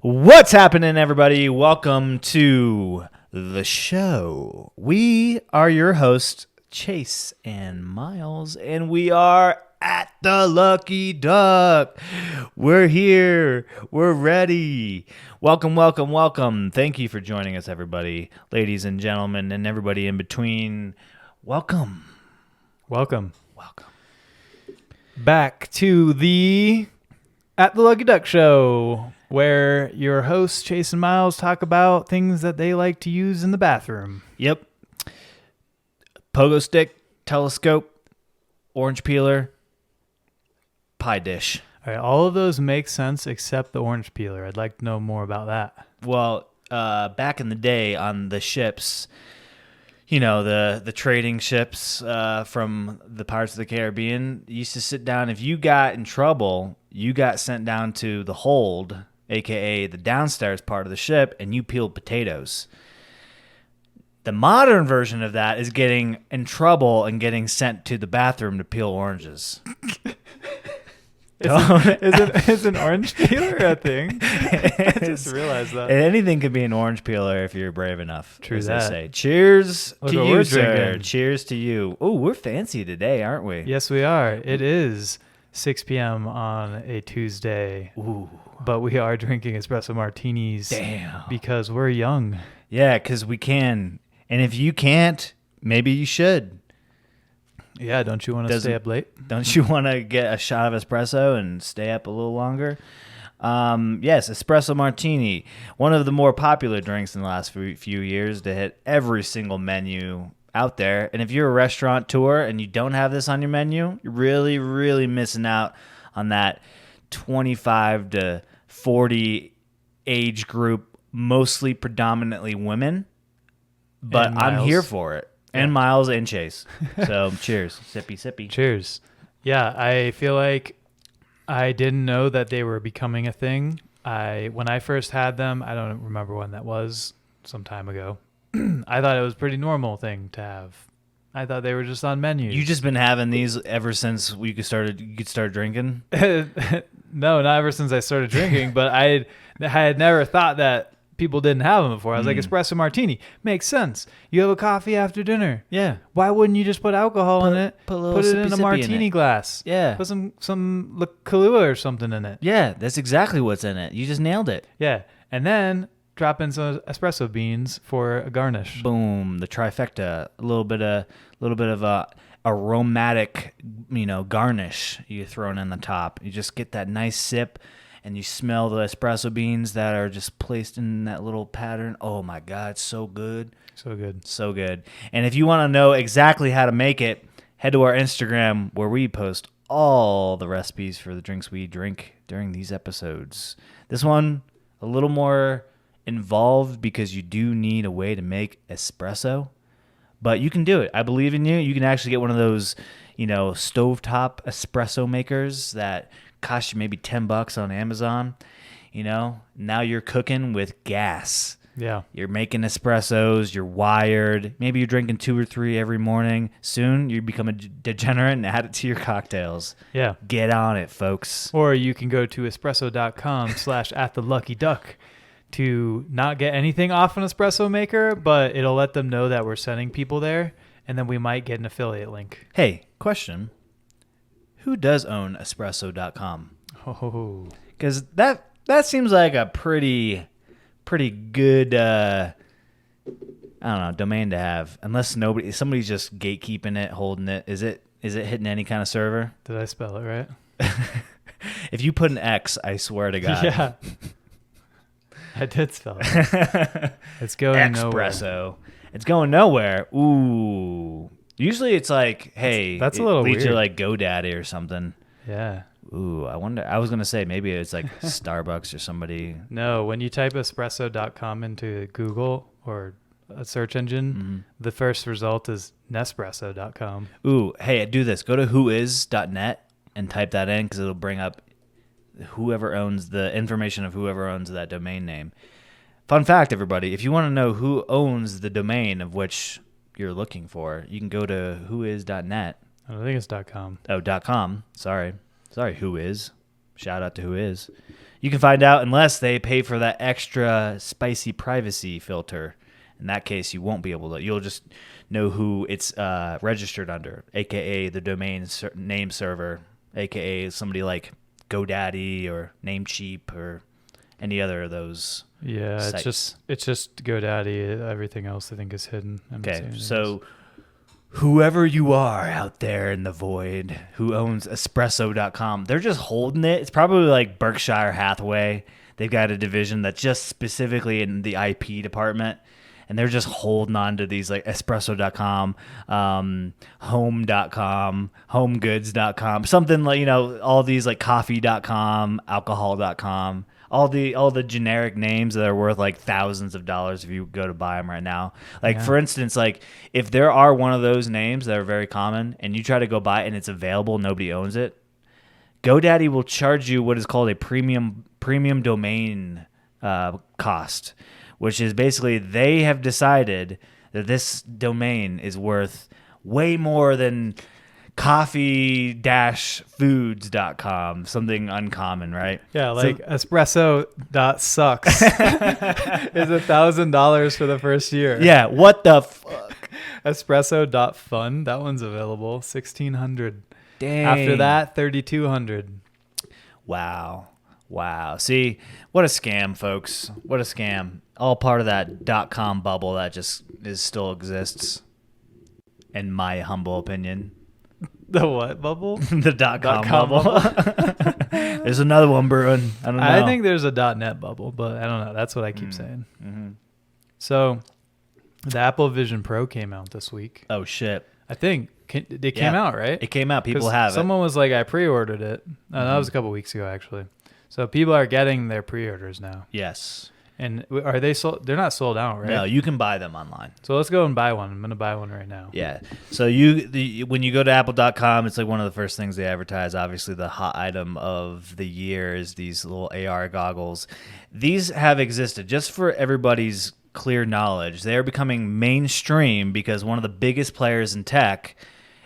What's happening, everybody? Welcome to the show. We are your hosts, Chase and Myles, and we are at the Lucky Duck. We're here. We're ready. Welcome, welcome, welcome. Thank you for joining us, everybody, ladies and gentlemen, and everybody in between. Welcome. Welcome. Welcome. Back to the At the Lucky Duck Show, where your hosts, Chase and Myles, talk about things that they like to use in the bathroom. Yep. Pogo stick, telescope, orange peeler, pie dish. All right, all of those make sense except the orange peeler. I'd like to know more about that. Well, back in the day on the ships, you know, the trading ships from the Pirates of the Caribbean, you used to sit down. If you got in trouble, you got sent down to the hold, a.k.a. the downstairs part of the ship, and you peeled potatoes. The modern version of that is getting in trouble and getting sent to the bathroom to peel oranges. Is an orange peeler a thing? I just realized that. Anything could be an orange peeler if you're brave enough. True as that. They say. Cheers Look to what you, we're sir. drinking. Cheers to you. Oh, we're fancy today, aren't we? Yes, we are. It is 6 p.m. on a Tuesday. Ooh. But we are drinking espresso martinis. Damn. Because we're young. Yeah, because we can. And if you can't, maybe you should. Yeah, don't you want to stay up late? Don't you want to get a shot of espresso and stay up a little longer? Yes, espresso martini, one of the more popular drinks in the last few years to hit every single menu out there. And if you're a restaurateur and you don't have this on your menu, you're really, really missing out on that 25 to 40 age group, mostly predominantly women. But I'm here for it. And Myles and Chase. So cheers. Sippy, sippy. Cheers. Yeah, I feel like I didn't know that they were becoming a thing. When I first had them, I don't remember when that was, some time ago. I thought it was a pretty normal thing to have. I thought they were just on menus. You just been having these ever since you could start drinking? No, not ever since I started drinking, but I had never thought that people didn't have them before. I was like, espresso martini makes sense. You have a coffee after dinner. Yeah. Why wouldn't you just put alcohol in it? Put it in a martini glass. Yeah. Put some Kahlua or something in it. Yeah, that's exactly what's in it. You just nailed it. Yeah, and then drop in some espresso beans for a garnish. Boom, the trifecta. A little bit of a aromatic, garnish you thrown in the top. You just get that nice sip. And you smell the espresso beans that are just placed in that little pattern. Oh, my God. It's so good. So good. So good. And if you want to know exactly how to make it, head to our Instagram where we post all the recipes for the drinks we drink during these episodes. This one, a little more involved because you do need a way to make espresso. But you can do it. I believe in you. You can actually get one of those, stovetop espresso makers that cost you maybe $10 on Amazon. Now you're cooking with gas. Yeah. You're making espressos. You're wired. Maybe you're drinking 2 or 3 every morning. Soon you become a degenerate and add it to your cocktails. Yeah. Get on it, folks. Or you can go to espresso.com/attheluckyduck to not get anything off an espresso maker, but it'll let them know that we're sending people there, and then we might get an affiliate link. Hey, question. Who does own espresso.com? Oh. Because that seems like a pretty good, domain to have. Unless somebody's just gatekeeping it, holding it. Is it hitting any kind of server? Did I spell it right? If you put an X, I swear to God. Yeah. I did spell it. It's going Espresso. nowhere. It's going nowhere. Ooh. Usually it's like, hey, that's a little leads weird. you like GoDaddy or something. Yeah. Ooh, I wonder. I was gonna say maybe it's like Starbucks or somebody. No, when you type espresso.com into Google or a search engine, the first result is Nespresso.com. Ooh, hey, do this. Go to whois.net and type that in because it'll bring up whoever owns the information of whoever owns that domain name. Fun fact, everybody, if you want to know who owns the domain of which you're looking for, you can go to whois.net. I think it's .com. Oh, .com. Sorry, Whois. Shout out to Whois. You can find out unless they pay for that extra spicy privacy filter. In that case, you won't be able to. You'll just know who it's registered under, aka the domain name server, aka somebody like GoDaddy or Namecheap or any other of those. Yeah, sites. it's just GoDaddy. Everything else I think is hidden. Okay, so whoever you are out there in the void who owns espresso.com, they're just holding it. It's probably like Berkshire Hathaway. They've got a division that's just specifically in the IP department. And they're just holding on to these like espresso.com, home.com, homegoods.com, something like, all these like coffee.com, alcohol.com, all the generic names that are worth like thousands of dollars if you go to buy them right now. Like, for instance, like if there are one of those names that are very common and you try to go buy it and it's available, nobody owns it, GoDaddy will charge you what is called a premium domain cost, which is basically they have decided that this domain is worth way more than coffee-foods.com, something uncommon, right? Yeah, like espresso.sucks is $1,000 for the first year. Yeah, what the fuck? Espresso.fun, that one's available, $1,600. Dang. After that, $3,200. Wow. See, what a scam, folks. What a scam. All part of that .com bubble that just still exists, in my humble opinion. The what bubble? The .com bubble. There's another one brewing. I don't know. I think there's a .net bubble, but I don't know. That's what I keep saying. Mm-hmm. So the Apple Vision Pro came out this week. Oh, shit. I think it came out, right? It came out. People have it. Someone was like, I pre-ordered it. That was a couple weeks ago, actually. So people are getting their pre-orders now. Yes. And are they sold? They're not sold out, right? No, you can buy them online. So let's go and buy one. I'm going to buy one right now. Yeah. So when you go to apple.com, it's like one of the first things they advertise. Obviously, the hot item of the year is these little AR goggles. These have existed just for everybody's clear knowledge. They are becoming mainstream because one of the biggest players in tech,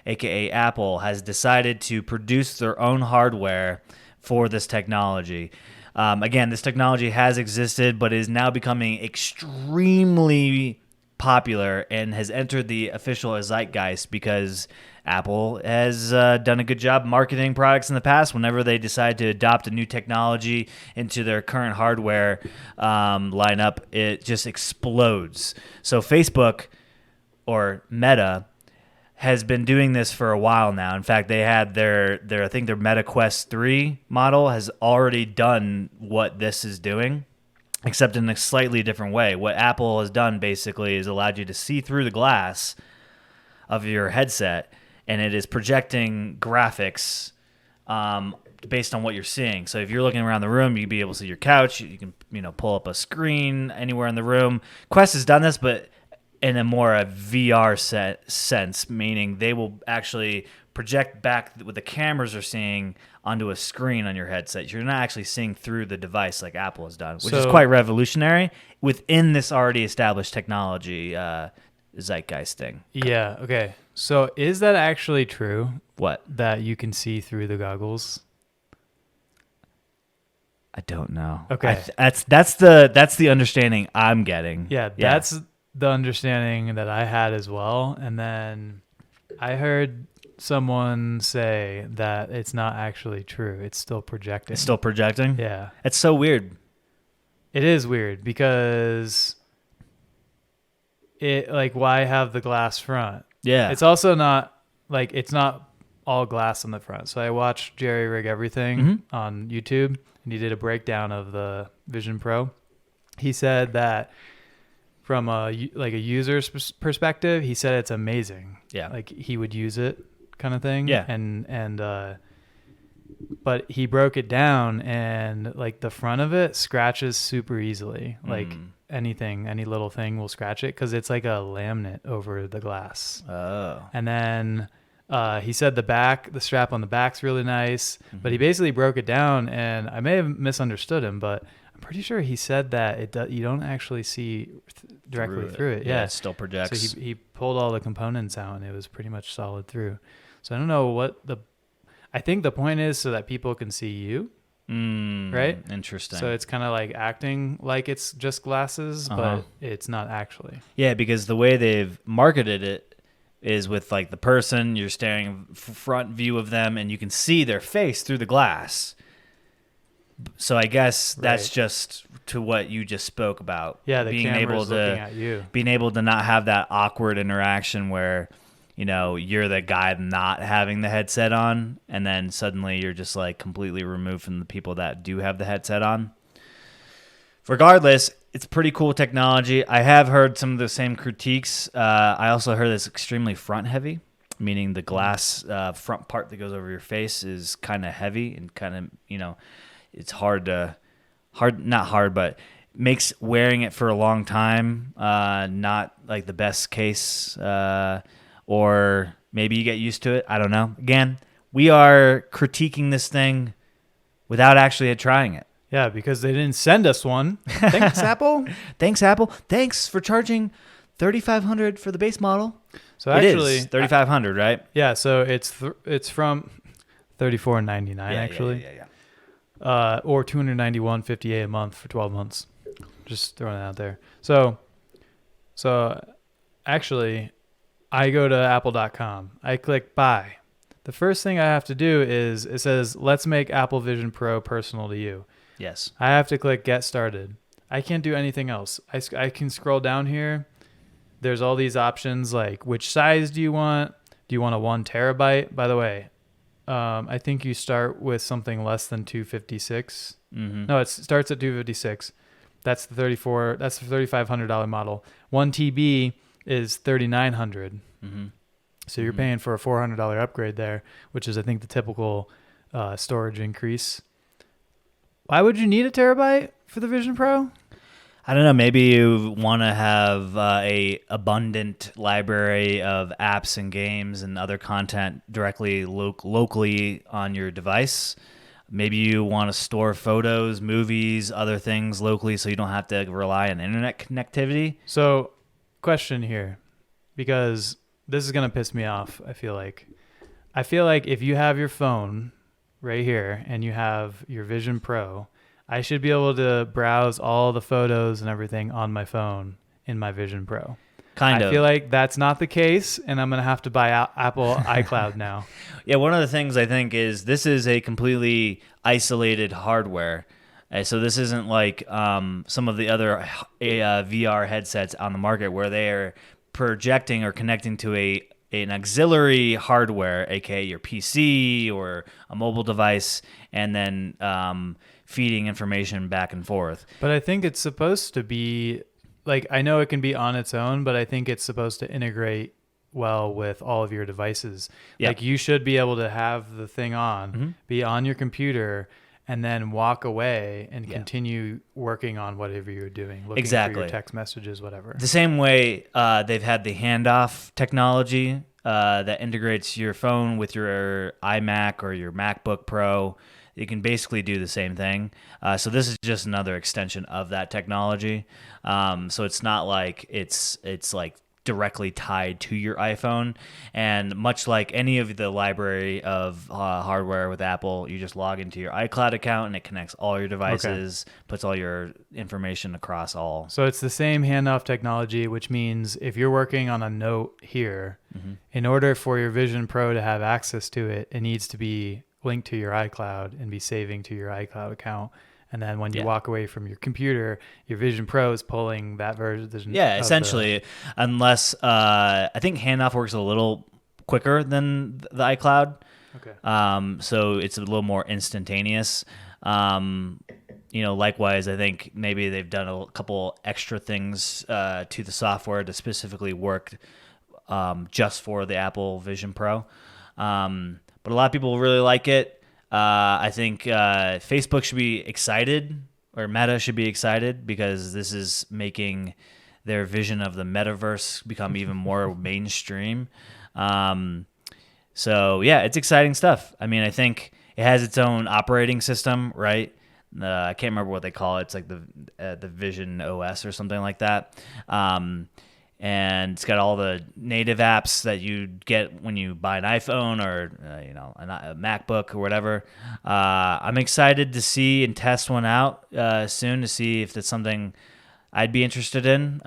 aka Apple, has decided to produce their own hardware for this technology. Again, this technology has existed, but is now becoming extremely popular and has entered the official zeitgeist because Apple has done a good job marketing products in the past. Whenever they decide to adopt a new technology into their current hardware lineup, it just explodes. So Facebook, or Meta, has been doing this for a while now. In fact, they had their I think their Meta Quest 3 model has already done what this is doing, except in a slightly different way. What Apple has done basically is allowed you to see through the glass of your headset, and it is projecting graphics based on what you're seeing. So if you're looking around the room, you'd be able to see your couch. You can pull up a screen anywhere in the room. Quest has done this, but in a more VR sense, meaning they will actually project back what the cameras are seeing onto a screen on your headset. You're not actually seeing through the device like Apple has done, which is quite revolutionary within this already established technology zeitgeist thing. Yeah, okay. So is that actually true? What? That you can see through the goggles? I don't know. Okay. That's the understanding I'm getting. Yeah, that's the understanding that I had as well. And then I heard someone say that it's not actually true. It's still projecting. It's still projecting? Yeah. It's so weird. It is weird because why have the glass front? Yeah. It's also not it's not all glass on the front. So I watched Jerry Rig Everything on YouTube, and he did a breakdown of the Vision Pro. He said that from a user's perspective, he said it's amazing. Yeah. Like he would use it kind of thing. Yeah. But he broke it down, and like the front of it scratches super easily. Like any little thing will scratch it because it's like a laminate over the glass. Oh. And then he said the strap on the back's really nice, but he basically broke it down, and I may have misunderstood him, but I'm pretty sure he said that you don't actually see directly through it. Yeah, it still projects. So he pulled all the components out, and it was pretty much solid through. So I don't know I think the point is so that people can see you. right? Interesting. So it's kind of like acting like it's just glasses, but it's not actually. Yeah, because the way they've marketed it is with like the person, you're staring front view of them and you can see their face through the glass. So I guess that's just to what you just spoke about. Yeah, the being camera's looking at you. Being able to not have that awkward interaction where, you know, you're the guy not having the headset on, and then suddenly you're just like completely removed from the people that do have the headset on. Regardless, it's pretty cool technology. I have heard some of the same critiques. I also heard it's extremely front heavy, meaning the glass front part that goes over your face is kind of heavy and kind of, you know, it's not hard, but makes wearing it for a long time not like the best case, or maybe you get used to it. I don't know. Again, we are critiquing this thing without actually trying it. Yeah, because they didn't send us one. Thanks, Apple. Thanks, Apple. Thanks for charging $3,500 for the base model. So actually, $3,500, right? Yeah, so it's from $34.99 actually. Yeah. Or $291.58 a month for 12 months. Just throwing it out there. So actually, I go to apple.com. I click buy. The first thing I have to do is it says, let's make Apple Vision Pro personal to you. Yes. I have to click get started. I can't do anything else. I can scroll down here. There's all these options like which size do you want? Do you want a 1 terabyte? By the way, I think you start with something less than 256. No, it starts at 256. That's the $3,500 model. 1 TB is $3,900. So you're paying for a $400 upgrade there, which is I think the typical storage increase. Why would you need a terabyte for the Vision Pro? I don't know. Maybe you want to have a abundant library of apps and games and other content directly locally on your device. Maybe you want to store photos, movies, other things locally so you don't have to rely on internet connectivity. So, question here, because this is going to piss me off, I feel like if you have your phone right here and you have your Vision Pro, I should be able to browse all the photos and everything on my phone in my Vision Pro. I feel like that's not the case, and I'm going to have to buy Apple iCloud now. Yeah, one of the things I think is this is a completely isolated hardware. So this isn't like some of the other VR headsets on the market where they are projecting or connecting to an auxiliary hardware, aka your PC or a mobile device, and then feeding information back and forth. But I think it's supposed to be like, I know it can be on its own, but I think it's supposed to integrate well with all of your devices. Yep. Like you should be able to have the thing on, be on your computer, and then walk away and continue working on whatever you're doing. Looking for your text messages, whatever. The same way they've had the handoff technology that integrates your phone with your iMac or your MacBook Pro. You can basically do the same thing. So this is just another extension of that technology. So it's not like it's like directly tied to your iPhone. And much like any of the library of hardware with Apple, you just log into your iCloud account and it connects all your devices, puts all your information across all. So it's the same handoff technology, which means if you're working on a note here, in order for your Vision Pro to have access to it, it needs to be linked to your iCloud and be saving to your iCloud account. And then when you walk away from your computer, your Vision Pro is pulling that version. Yeah, essentially, unless I think handoff works a little quicker than the iCloud. Okay. So it's a little more instantaneous. Likewise, I think maybe they've done a couple extra things to the software to specifically work just for the Apple Vision Pro. But a lot of people really like it. I think Facebook should be excited, or Meta should be excited, because this is making their vision of the metaverse become even more mainstream. So, yeah, it's exciting stuff. I mean, I think it has its own operating system, right? I can't remember what they call it. It's like the Vision OS or something like that. and it's got all the native apps that you get when you buy an iPhone or a MacBook or whatever. I'm excited to see and test one out soon to see if that's something I'd be interested in.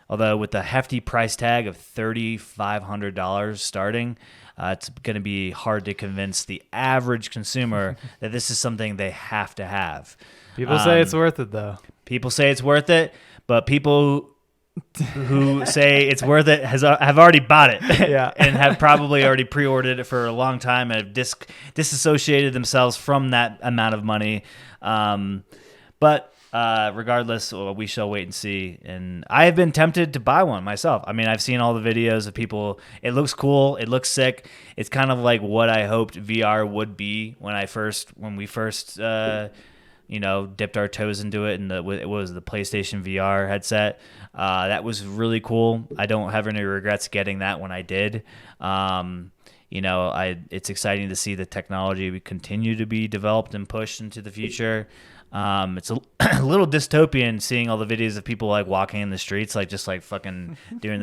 Although with the hefty price tag of $3,500 starting, it's going to be hard to convince the average consumer that this is something they have to have. People say it's worth it, though. People say it's worth it, but people who say it's worth it have already bought it and have probably already pre-ordered it for a long time and have disassociated themselves from that amount of money. But regardless, we shall wait and see. And I have been tempted to buy one myself. I mean, I've seen all the videos of people. It looks cool. It looks sick. It's kind of like what I hoped VR would be when we first dipped our toes into it. And it was the PlayStation VR headset. That was really cool. I don't have any regrets getting that when I did. It's exciting to see the technology continue to be developed and pushed into the future. It's a little dystopian seeing all the videos of people like walking in the streets, just fucking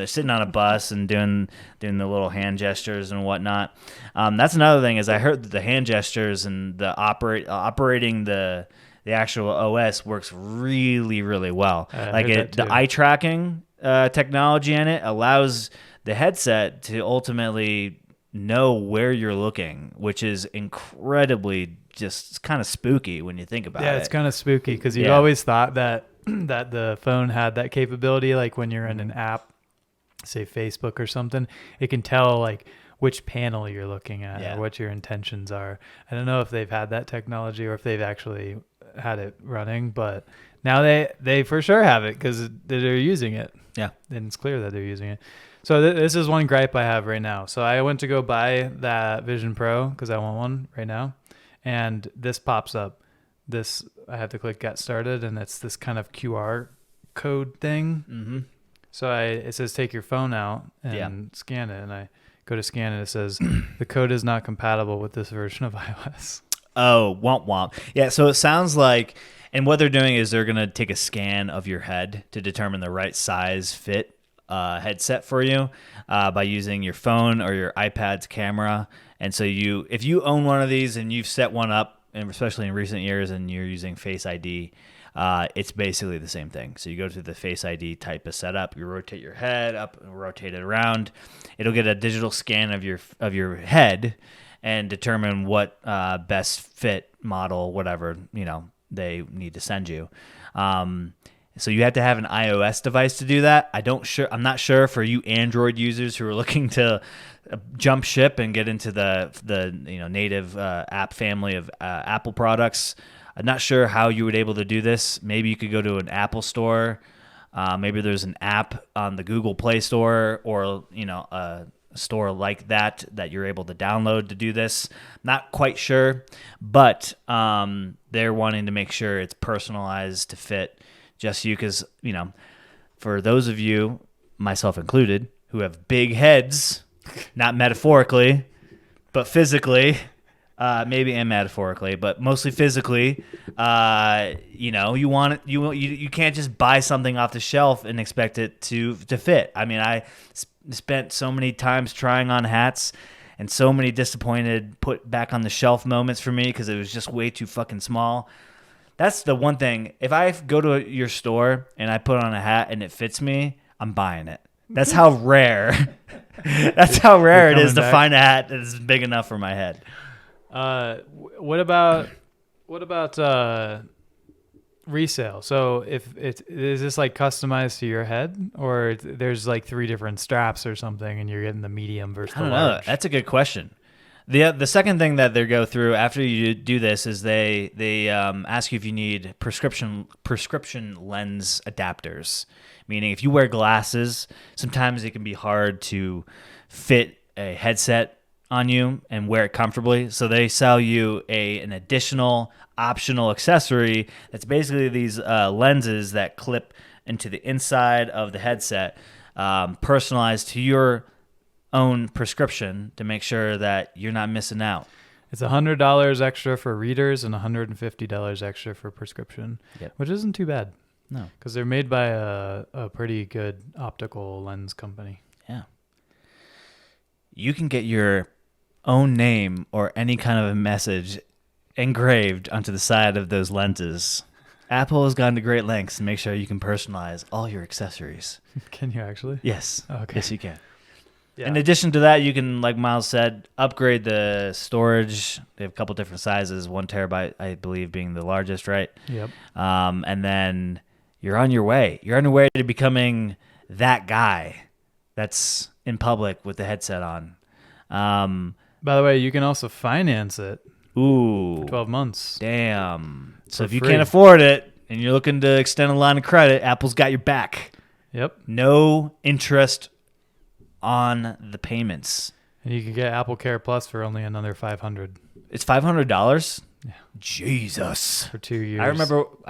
sitting on a bus and doing the little hand gestures and whatnot. That's another thing is I heard that the hand gestures and the operating the actual OS works really, really well. The eye tracking technology in it allows the headset to ultimately know where you're looking, which is incredibly just kind of spooky when you think about it. Yeah, it's kind of spooky because you've always thought that the phone had that capability. Like when you're in an app, say Facebook or something, it can tell which panel you're looking at or what your intentions are. I don't know if they've had that technology or if they've actually had it running, but now they for sure have it because they're using it. Yeah, and it's clear that they're using it. So this is one gripe I have right now. So I went to go buy that Vision Pro because I want one right now. And this pops up. I have to click Get Started, and it's this kind of QR code thing. Mm-hmm. So it says take your phone out and scan it. And I go to scan it. It says the code is not compatible with this version of iOS. Oh, womp womp. Yeah, so it sounds like, and what they're doing is they're going to take a scan of your head to determine the right size fit headset for you by using your phone or your iPad's camera. And so if you own one of these and you've set one up, and especially in recent years, and you're using Face ID, it's basically the same thing. So you go to the Face ID type of setup, you rotate your head up and rotate it around. It'll get a digital scan of your head and determine what best fit model, whatever they need to send you. So you have to have an iOS device to do that. I'm not sure for you Android users who are looking to jump ship and get into the native app family of Apple products. I'm not sure how you would able to do this. Maybe you could go to an Apple store. Maybe there's an app on the Google Play Store or a store like that you're able to download to do this. Not quite sure, but they're wanting to make sure it's personalized to fit just you, because for those of you, myself included, who have big heads, not metaphorically, but physically, maybe and metaphorically, but mostly physically, you can't just buy something off the shelf and expect it to fit. I mean, I spent so many times trying on hats and so many disappointed put back on the shelf moments for me because it was just way too fucking small. That's the one thing. If I go to your store and I put on a hat and it fits me, I'm buying it. That's how rare. That's how rare it is to find a hat that is big enough for my head. What about resale? So is this customized to your head, or there's 3 different straps or something, and you're getting the medium versus the large? I don't know. That's a good question. The second thing that they go through after you do this is they ask you if you need prescription lens adapters. Meaning, if you wear glasses, sometimes it can be hard to fit a headset on you and wear it comfortably. So they sell you an additional optional accessory that's basically these lenses that clip into the inside of the headset, personalized to your own prescription to make sure that you're not missing out. It's $100 extra for readers and $150 extra for prescription, which isn't too bad. No. Because they're made by a pretty good optical lens company. Yeah. You can get your own name or any kind of a message engraved onto the side of those lenses. Apple has gone to great lengths to make sure you can personalize all your accessories. Can you actually? Yes. Okay. Yes, you can. Yeah. In addition to that, you can, like Miles said, upgrade the storage. They have a couple different sizes, 1 terabyte, I believe, being the largest, right? Yep. And then you're on your way. You're on your way to becoming that guy that's in public with the headset on. By the way, you can also finance it Ooh. for 12 months. Damn. So For if you free. can't afford it and you're looking to extend a line of credit, Apple's got your back. Yep. No interest on the payments. And you can get Apple Care Plus for only another $500 It's $500? Yeah. Jesus. for 2 years. I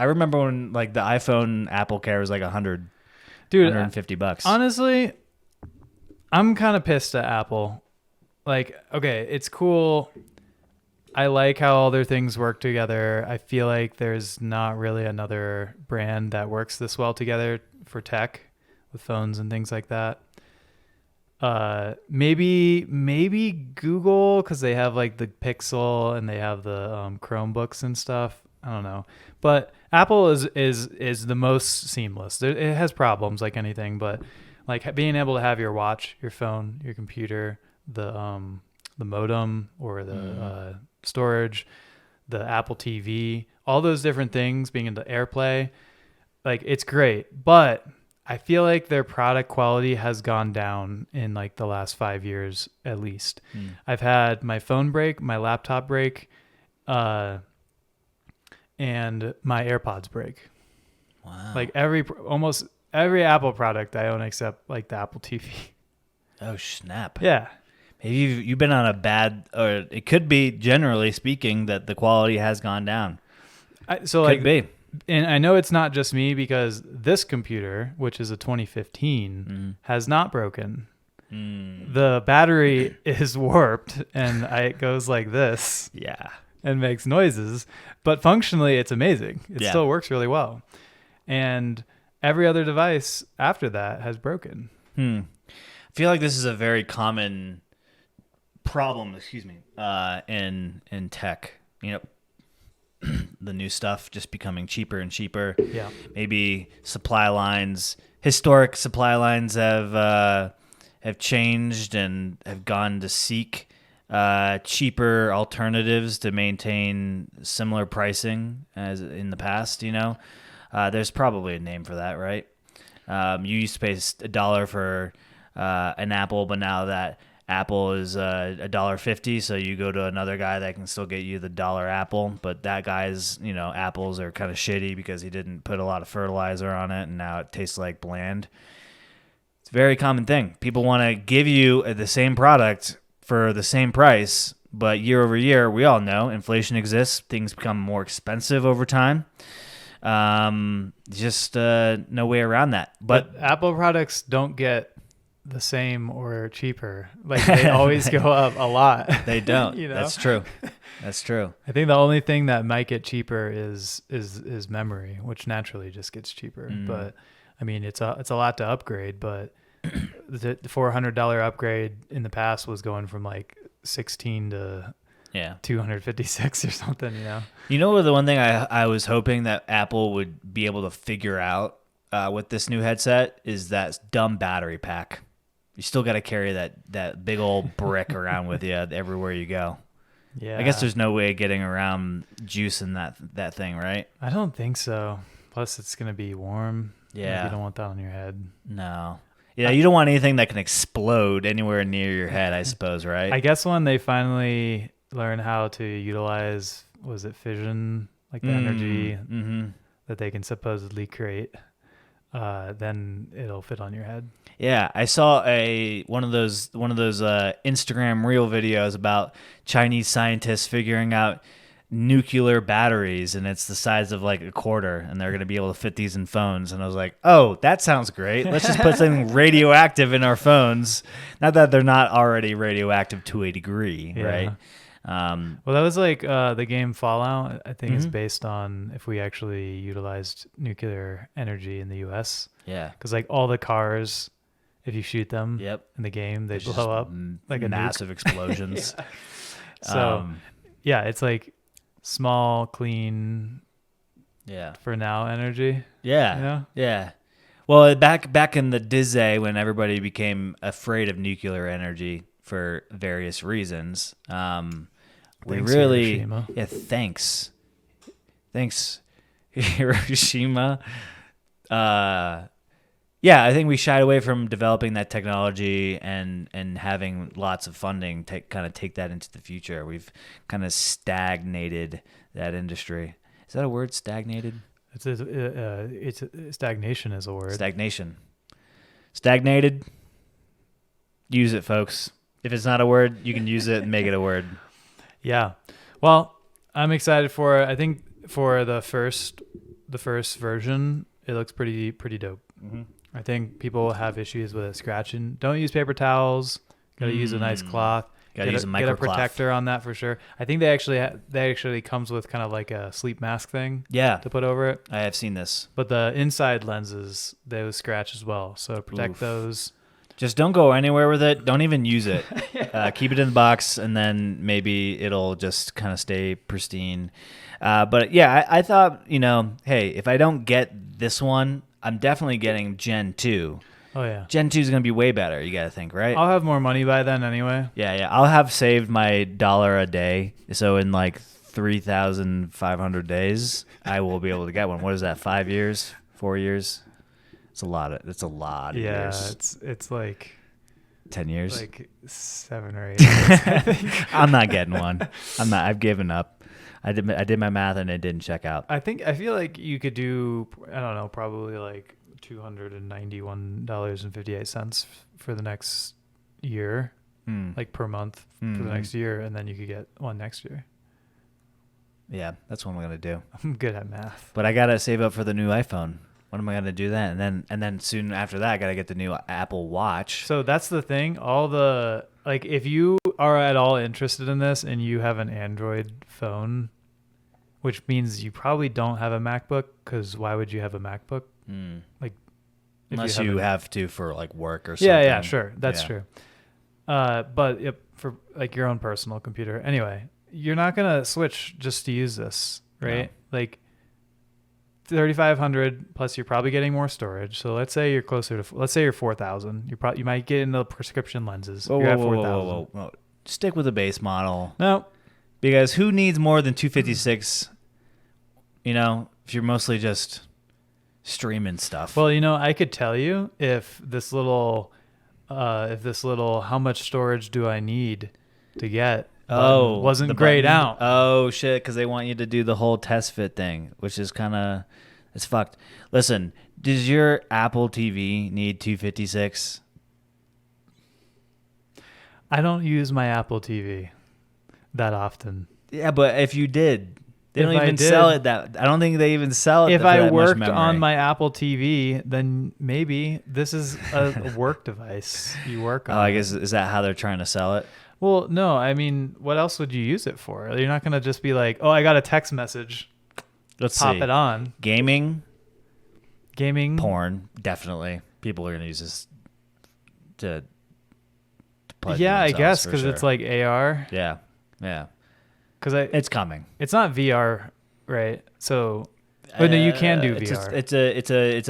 remember when like the iPhone Apple Care was like $100, Dude, $150. honestly, I'm kind of pissed at Apple. Like, okay, it's cool. I like how all their things work together. I feel like there's not really another brand that works this well together for tech with phones and things like that. Maybe Google, because they have like the Pixel and they have the Chromebooks and stuff. I don't know, but Apple is the most seamless. It has problems like anything, but like being able to have your watch, your phone, your computer, the modem or the storage, the Apple TV, all those different things being into AirPlay, like it's great, but I feel like their product quality has gone down in like the last 5 years at least. I've had my phone break, my laptop break, and my AirPods break. Wow. Like almost every Apple product I own except like the Apple TV. Oh, snap. Yeah. Maybe you've been on a bad, or it could be, generally speaking, that the quality has gone down. Could be. And I know it's not just me because this computer, which is a 2015, has not broken. The battery is warped and it goes like this. Yeah. And makes noises, but functionally it's amazing. It still works really well. And every other device after that has broken. I feel like this is a very common problem, in tech. You know, the new stuff just becoming cheaper and cheaper. Yeah. Maybe historic supply lines have changed and have gone to seek cheaper alternatives to maintain similar pricing as in the past. You know, there's probably a name for that, right? You used to pay $1 for an apple, but now that apple is $1.50, so you go to another guy that can still get you the dollar apple, but that guy's apples are kind of shitty because he didn't put a lot of fertilizer on it, and now it tastes like bland. It's a very common thing. People want to give you the same product for the same price, but year over year, we all know inflation exists. Things become more expensive over time. Just no way around that. But Apple products don't get the same or cheaper. Like they always go up a lot. They don't. You know? That's true. That's true. I think the only thing that might get cheaper is memory, which naturally just gets cheaper. But I mean, it's a lot to upgrade. But the $400 upgrade in the past was going from like 16 to 256 or something. You know, the one thing I was hoping that Apple would be able to figure out with this new headset is that dumb battery pack. You still got to carry that big old brick around with you everywhere you go. Yeah. I guess there's no way of getting around juicing that thing, right? I don't think so. Plus, it's going to be warm. Yeah. You don't want that on your head. No. Yeah, you don't want anything that can explode anywhere near your head, I suppose, right? I guess when they finally learn how to utilize, was it fission, like the energy that they can supposedly create, then it'll fit on your head. Yeah, I saw one of those Instagram reel videos about Chinese scientists figuring out nuclear batteries, and it's the size of like a quarter, and they're going to be able to fit these in phones. And I was like, oh, that sounds great. Let's just put something radioactive in our phones. Not that they're not already radioactive to a degree, right? Well, that was like the game Fallout. I think is Mhm. based on if we actually utilized nuclear energy in the U.S. Yeah. Because like all the cars, if you shoot them Yep. in the game, they It's just blow up like a nuke. massive explosions. Yeah. So Um, yeah, it's like small, clean yeah. for now energy. Yeah. You know? Yeah. Well, back in the Dizzy, when everybody became afraid of nuclear energy for various reasons, we Thanks, really Hiroshima. yeah. Thanks, Hiroshima. Yeah, I think we shied away from developing that technology and having lots of funding to kind of take that into the future. We've kind of stagnated that industry. Is that a word? Stagnated? It's stagnation is a word. Stagnation. Stagnated. Use it, folks. If it's not a word, you can use it and make it a word. Yeah. Well, I'm excited for it. I think for the first version, it looks pretty dope. Mm-hmm. I think people have issues with it scratching. Don't use paper towels. Got to use a nice cloth. Gotta use a Get a microcloth. protector on that for sure. I think they actually comes with kind of like a sleep mask thing Yeah, to put over it. I have seen this. But the inside lenses, those scratch as well. So protect Oof. those. Just don't go anywhere with it. Don't even use it. Keep it in the box, and then maybe it'll just kind of stay pristine. But yeah, I thought, hey, if I don't get this one, I'm definitely getting Gen 2. Oh yeah. Gen 2 is going to be way better, you got to think, right? I'll have more money by then anyway. Yeah. I'll have saved my $1 a day. So in like 3,500 days, I will be able to get one. What is that, 5 years? 4 years? It's a lot of years. It's like 10 years? like 7 or 8 years, I think. I'm not getting one. I've given up. I did my math and it didn't check out. I feel like you could do, I don't know, probably like $291.58 for the next year, like per month for the next year, and then you could get one next year. Yeah, that's what I'm gonna do. I'm good at math. But I gotta save up for the new iPhone. When am I gonna do that? And then soon after that, I gotta get the new Apple Watch. So that's the thing. If you are at all interested in this and you have an Android phone, which means you probably don't have a MacBook, because why would you have a MacBook? Like, Unless you have to for like work or something. Yeah, sure. That's true. But for like your own personal computer. Anyway, you're not going to switch just to use this, right? No. Like 3,500 plus you're probably getting more storage. So let's say you're closer to, let's say you're 4,000. You might get into the prescription lenses. You're at 4,000. Whoa. Stick with the base model. No. Because who needs more than 256, if you're mostly just streaming stuff? Well, I could tell you if this little how much storage do I need to get wasn't grayed out. Oh, shit, because they want you to do the whole test fit thing, which is kind of, it's fucked. Listen, does your Apple TV need 256? I don't use my Apple TV that often. Yeah, but if you did, they don't even sell it that. I don't think they even sell it. If I worked on my Apple TV, then maybe this is a work device you work on. Oh, I guess, is that how they're trying to sell it? Well, no. I mean, what else would you use it for? You're not going to just be like, oh, I got a text message. Let's pop see. it on. Gaming, porn, definitely. People are going to use this to play. Yeah, I guess because it's like AR. Yeah. Because it's coming. It's not VR, right? So, but no, you can do VR. It's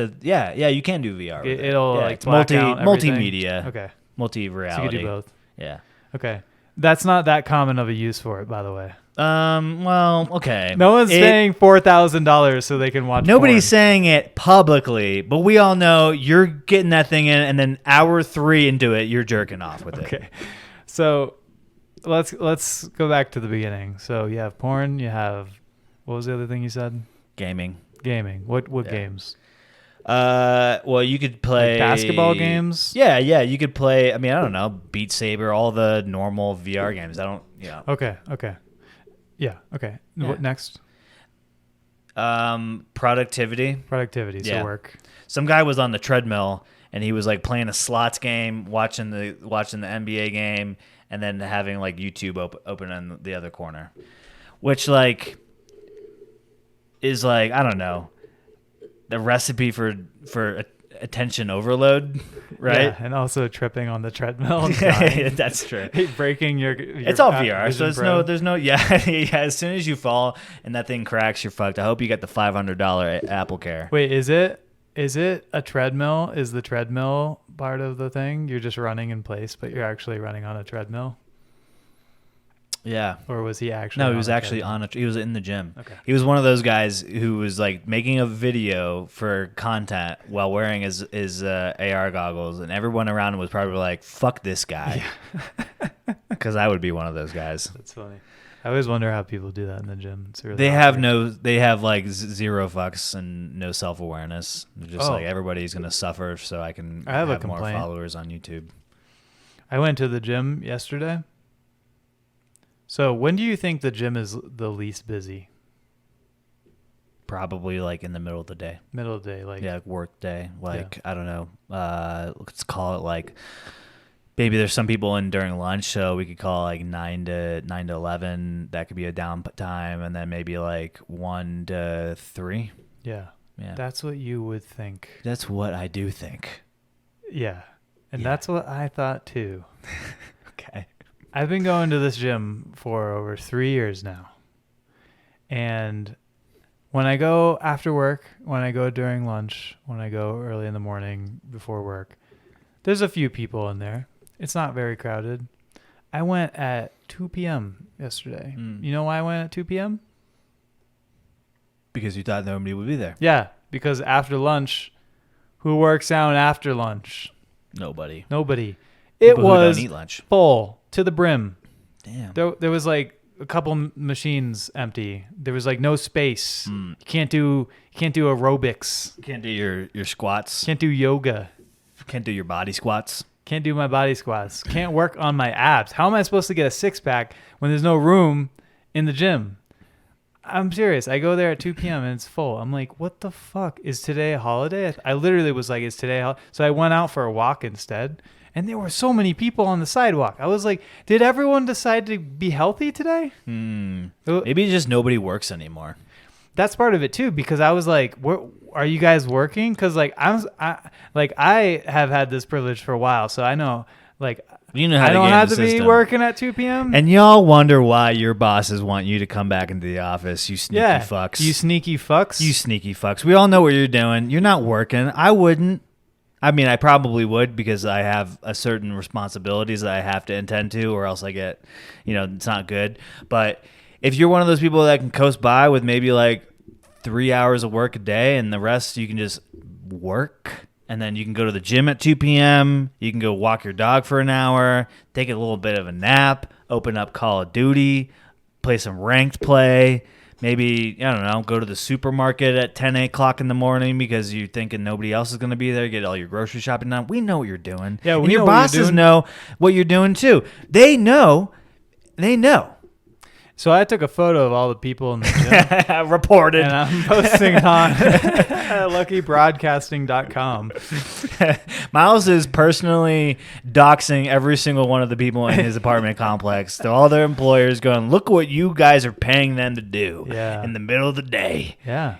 a yeah. You can do VR. It'll like it's multimedia. Okay. Multi-reality. So you can do both. Yeah. Okay. That's not that common of a use for it, by the way. Well, okay. No one's paying $4,000 so they can watch. Nobody's porn. saying it publicly, but we all know you're getting that thing in, and then hour 3 into it, you're jerking off with it. Okay. So let's go back to the beginning. So you have porn. You have, what was the other thing you said? Gaming. What games? Well, you could play like basketball games. Yeah. You could play. I mean, I don't know, Beat Saber, all the normal VR games. Okay. Yeah. Okay. Yeah. What next? Productivity. So work. Some guy was on the treadmill and he was like playing a slots game, watching the NBA game, and then having like YouTube open in the other corner, which like is like, I don't know, the recipe for attention overload, right? Yeah, and also tripping on the treadmill. And dying. That's true. Breaking your it's all VR, so there's no yeah. As soon as you fall and that thing cracks, you're fucked. I hope you got the $500 Apple Care. Wait, is it a treadmill? Is the treadmill part of the thing? You're just running in place, but you're actually running on a treadmill? Yeah. Or was he actually? No, he was actually he was in the gym. Okay. He was one of those guys who was like making a video for content while wearing his AR goggles, and everyone around him was probably like, "Fuck this guy," because I would be one of those guys. That's funny. I always wonder how people do that in the gym. It's really they have like zero fucks and no self-awareness. They're just like, everybody's gonna suffer so I can have more followers on YouTube. I went to the gym yesterday. So when do you think the gym is the least busy? Probably like in the middle of the day. Middle of the day, like work day. I don't know. Let's call it like, maybe there's some people in during lunch, so we could call like 9 to 11. That could be a down time, and then maybe like 1 to 3. Yeah. Yeah. That's what you would think. That's what I do think. Yeah. And that's what I thought too. Okay. I've been going to this gym for over 3 years now. And when I go after work, when I go during lunch, when I go early in the morning before work, there's a few people in there. It's not very crowded. I went at 2 p.m. yesterday. You know why I went at 2 p.m.? Because you thought nobody would be there. Yeah, because after lunch, who works out after lunch? Nobody. It was don't eat lunch. Full to the brim. Damn. There was like a couple machines empty. There was like no space. You can't do aerobics. You can't do your squats. Can't do yoga. Can't do your body squats. Can't do my body squats. Can't work on my abs. How am I supposed to get a six-pack when there's no room in the gym? I'm serious. I go there at 2 p.m. and it's full. I'm like, what the fuck? Is today a holiday? I literally was like, is today a holiday? So I went out for a walk instead. And there were so many people on the sidewalk. I was like, did everyone decide to be healthy today? Maybe just nobody works anymore. That's part of it too, because I was like, are you guys working? Because like I have had this privilege for a while, so I know like you know how I don't have to be working at 2 p.m. And y'all wonder why your bosses want you to come back into the office. You sneaky fucks. You sneaky fucks. You sneaky fucks. We all know what you're doing. You're not working. I wouldn't. I mean, I probably would because I have a certain responsibilities that I have to attend to, or else I get, it's not good. But if you're one of those people that can coast by with maybe like 3 hours of work a day and the rest you can just work, and then you can go to the gym at 2 p.m., you can go walk your dog for an hour, take a little bit of a nap, open up Call of Duty, play some ranked play, maybe, I don't know, go to the supermarket at 10 o'clock in the morning because you're thinking nobody else is going to be there, get all your grocery shopping done. We know what you're doing. Yeah, and your bosses know what you're doing too. They know. So I took a photo of all the people in the gym. Reported. And I'm posting it on luckybroadcasting.com. Miles is personally doxing every single one of the people in his apartment complex to all their employers, going, look what you guys are paying them to do in the middle of the day. Yeah.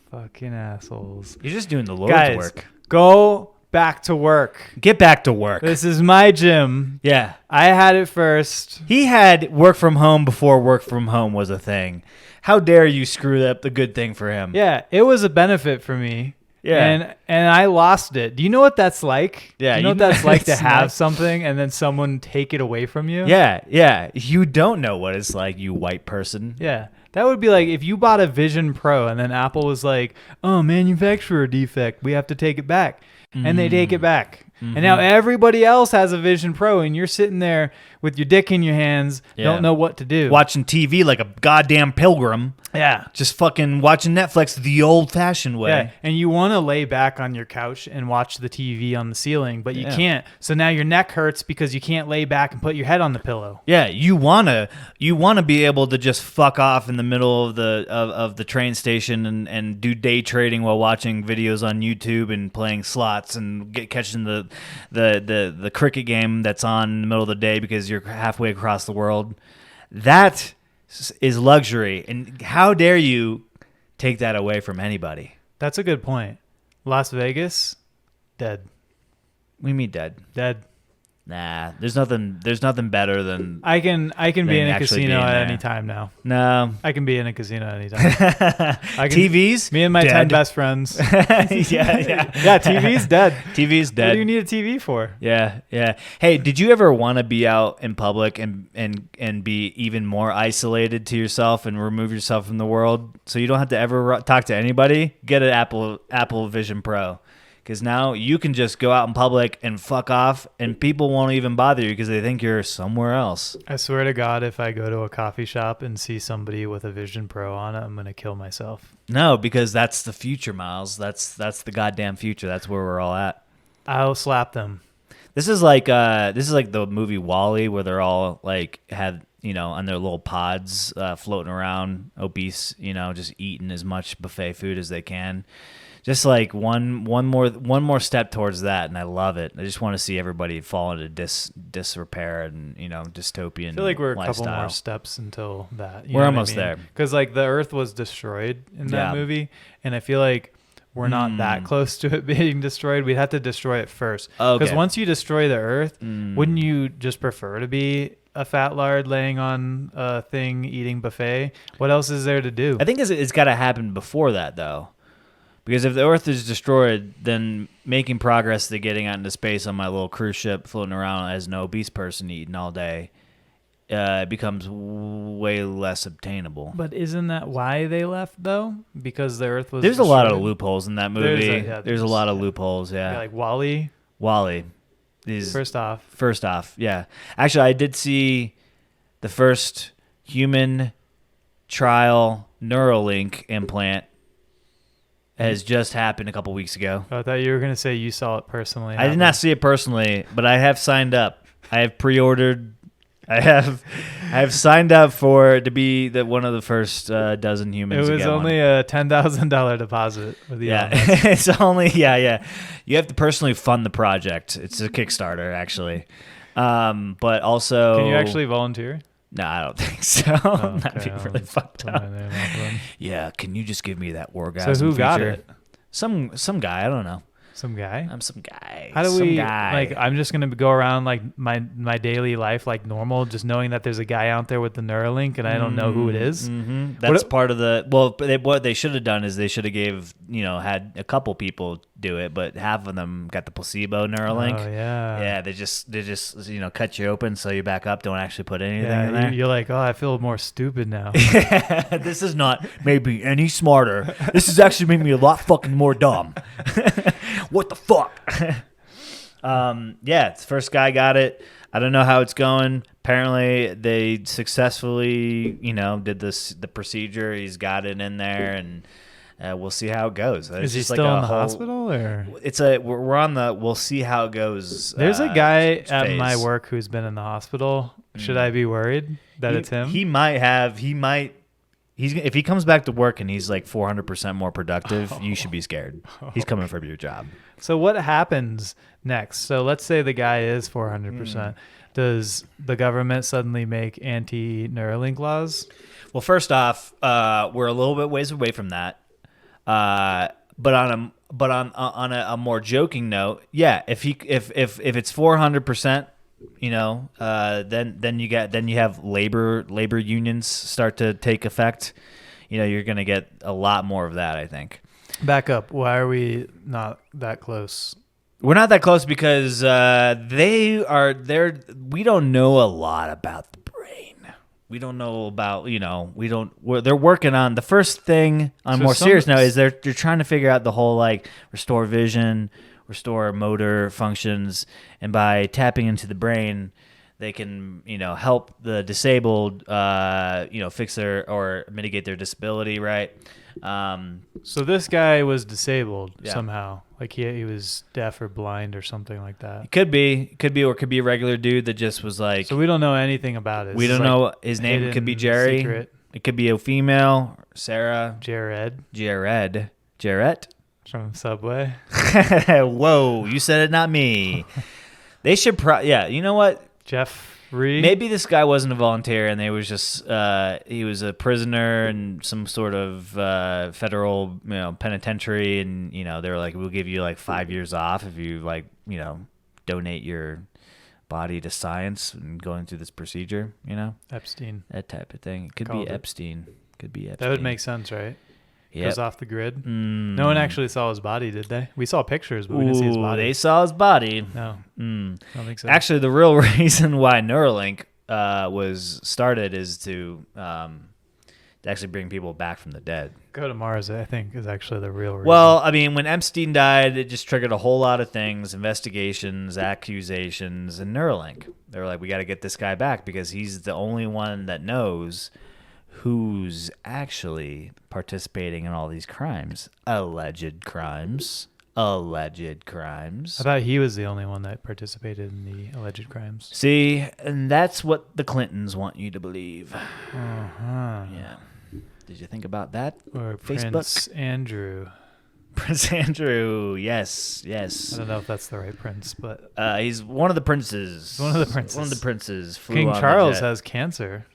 Fucking assholes. You're just doing the Lord's work. Go back to work. Get back to work. This is my gym. Yeah. I had it first. He had work from home before work from home was a thing. How dare you screw up the good thing for him? Yeah, it was a benefit for me. Yeah. And I lost it. Do you know what that's like? Yeah. Do you know what that's like to have something and then someone take it away from you? Yeah, yeah. You don't know what it's like, you white person. Yeah. That would be like if you bought a Vision Pro and then Apple was like, oh, manufacturer defect, we have to take it back. And they take it back. And now everybody else has a Vision Pro and you're sitting there with your dick in your hands, don't know what to do. Watching TV like a goddamn pilgrim. Yeah. Just fucking watching Netflix the old-fashioned way. Yeah. And you want to lay back on your couch and watch the TV on the ceiling, but you can't. So now your neck hurts because you can't lay back and put your head on the pillow. Yeah, you wanna be able to just fuck off in the middle of the train station and do day trading while watching videos on YouTube and playing slots and catching the the cricket game that's on in the middle of the day because you're halfway across the world. That is luxury, and how dare you take that away from anybody? That's a good point. Las Vegas, dead. We mean dead. Dead. Nah, there's nothing better than I can be in a actually casino being at there. any time now. No. I can be in a casino at any time. TVs? Me and my dead. 10 best friends. yeah. Yeah, TV's dead. TV's dead. What do you need a TV for? Yeah. Hey, did you ever want to be out in public and be even more isolated to yourself and remove yourself from the world so you don't have to ever talk to anybody? Get an Apple Vision Pro. Because now you can just go out in public and fuck off, and people won't even bother you because they think you're somewhere else. I swear to God, if I go to a coffee shop and see somebody with a Vision Pro on it, I'm going to kill myself. No, because that's the future, Miles. That's the goddamn future. That's where we're all at. I'll slap them. This is like the movie WALL-E, where they're all like on their little pods floating around, obese, just eating as much buffet food as they can. Just like one more step towards that, and I love it. I just want to see everybody fall into disrepair and dystopian. I feel like we're a lifestyle. couple more steps until that. We're almost there. Because like the Earth was destroyed in that movie, and I feel like we're not that close to it being destroyed. We'd have to destroy it first. Because once you destroy the Earth, wouldn't you just prefer to be a fat lard laying on a thing eating buffet? What else is there to do? I think it's got to happen before that, though. Because if the Earth is destroyed, then making progress to getting out into space on my little cruise ship floating around as an obese person eating all day becomes way less obtainable. But isn't that why they left, though? Because the Earth was There's destroyed? a lot of loopholes in that movie. There's a lot of yeah. loopholes, yeah. Like WALL-E. WALL-E. First off, yeah. Actually, I did see the first human trial Neuralink implant has just happened a couple weeks ago. I thought you were going to say you saw it personally. I did not see it personally, but I have signed up. I have pre-ordered. I have signed up to be one of the first dozen humans. It was only a $10,000 deposit with the it's only You have to personally fund the project. It's a Kickstarter actually, but also can you actually volunteer? No, I don't think so. Oh, That'd be really fucked up. Yeah, can you just give me that orgasm? So who feature? got it? Some guy. I don't know. Some guy? I'm some guy. How do some we guy. like? I'm just gonna go around like my daily life like normal, just knowing that there's a guy out there with the Neuralink and I don't know who it is. Mm-hmm. That's part of the. Well, what they should have done is they should have had a couple people do it, but half of them got the placebo Neuralink. Oh yeah. Yeah, they just cut you open so you back up. Don't actually put anything in there. You're like, oh, I feel more stupid now. This is not made me any smarter. This is actually made me a lot fucking more dumb. What the fuck? The first guy got it. I don't know how it's going. Apparently, they successfully, did the procedure. He's got it in there, and we'll see how it goes. Is he still in the hospital, or we're on the we'll see how it goes. There's a guy phase. at my work who's been in the hospital. Should I be worried that it's him? He might. If he comes back to work and he's like 400% more productive, you should be scared. He's coming for your job. So what happens next? So let's say the guy is 400%. Does the government suddenly make anti-Neuralink laws? Well, first off, we're a little bit ways away from that. But on a more joking note, yeah, if it's 400%. Then you have labor unions start to take effect. You're going to get a lot more of that, I think. Back up. Why are we not that close? We're not that close because we don't know a lot about the brain. We don't know about, they're working on the first thing on more serious note is they're trying to figure out the whole like restore vision, restore motor functions, and by tapping into the brain, they can, help the disabled, fix their or mitigate their disability, right? So this guy was disabled somehow, like he was deaf or blind or something like that. It could be, or it could be a regular dude that just was like. So we don't know anything about it. We don't know his name. It could be Jerry. Secret. It could be a female, Sarah. Jared. Jarrett. From Subway. Whoa, you said it, not me. They should yeah, you know what? Jeffrey. Maybe this guy wasn't a volunteer and they was just he was a prisoner in some sort of federal, penitentiary, and they were like, we'll give you like 5 years off if you donate your body to science and going through this procedure, Epstein. that type of thing. It could be Epstein. Could be Epstein. That would make sense, right? Yep. Goes off the grid. No one actually saw his body, did they? We saw pictures, but we didn't see his body. They saw his body. No, I don't think so. Actually, the real reason why Neuralink was started is to actually bring people back from the dead. Go to Mars, I think, is actually the real reason. Well, I mean, when Epstein died, it just triggered a whole lot of things, investigations, accusations, and Neuralink. They were like, we got to get this guy back because he's the only one that knows who's actually participating in all these crimes. Alleged crimes. I thought he was the only one that participated in the alleged crimes. See, and that's what the Clintons want you to believe. Yeah. Did you think about that? Or Facebook? Prince Andrew. Prince Andrew, yes. I don't know if that's the right prince, but... he's one of the princes. One of the princes. One of the princes. King Charles has cancer.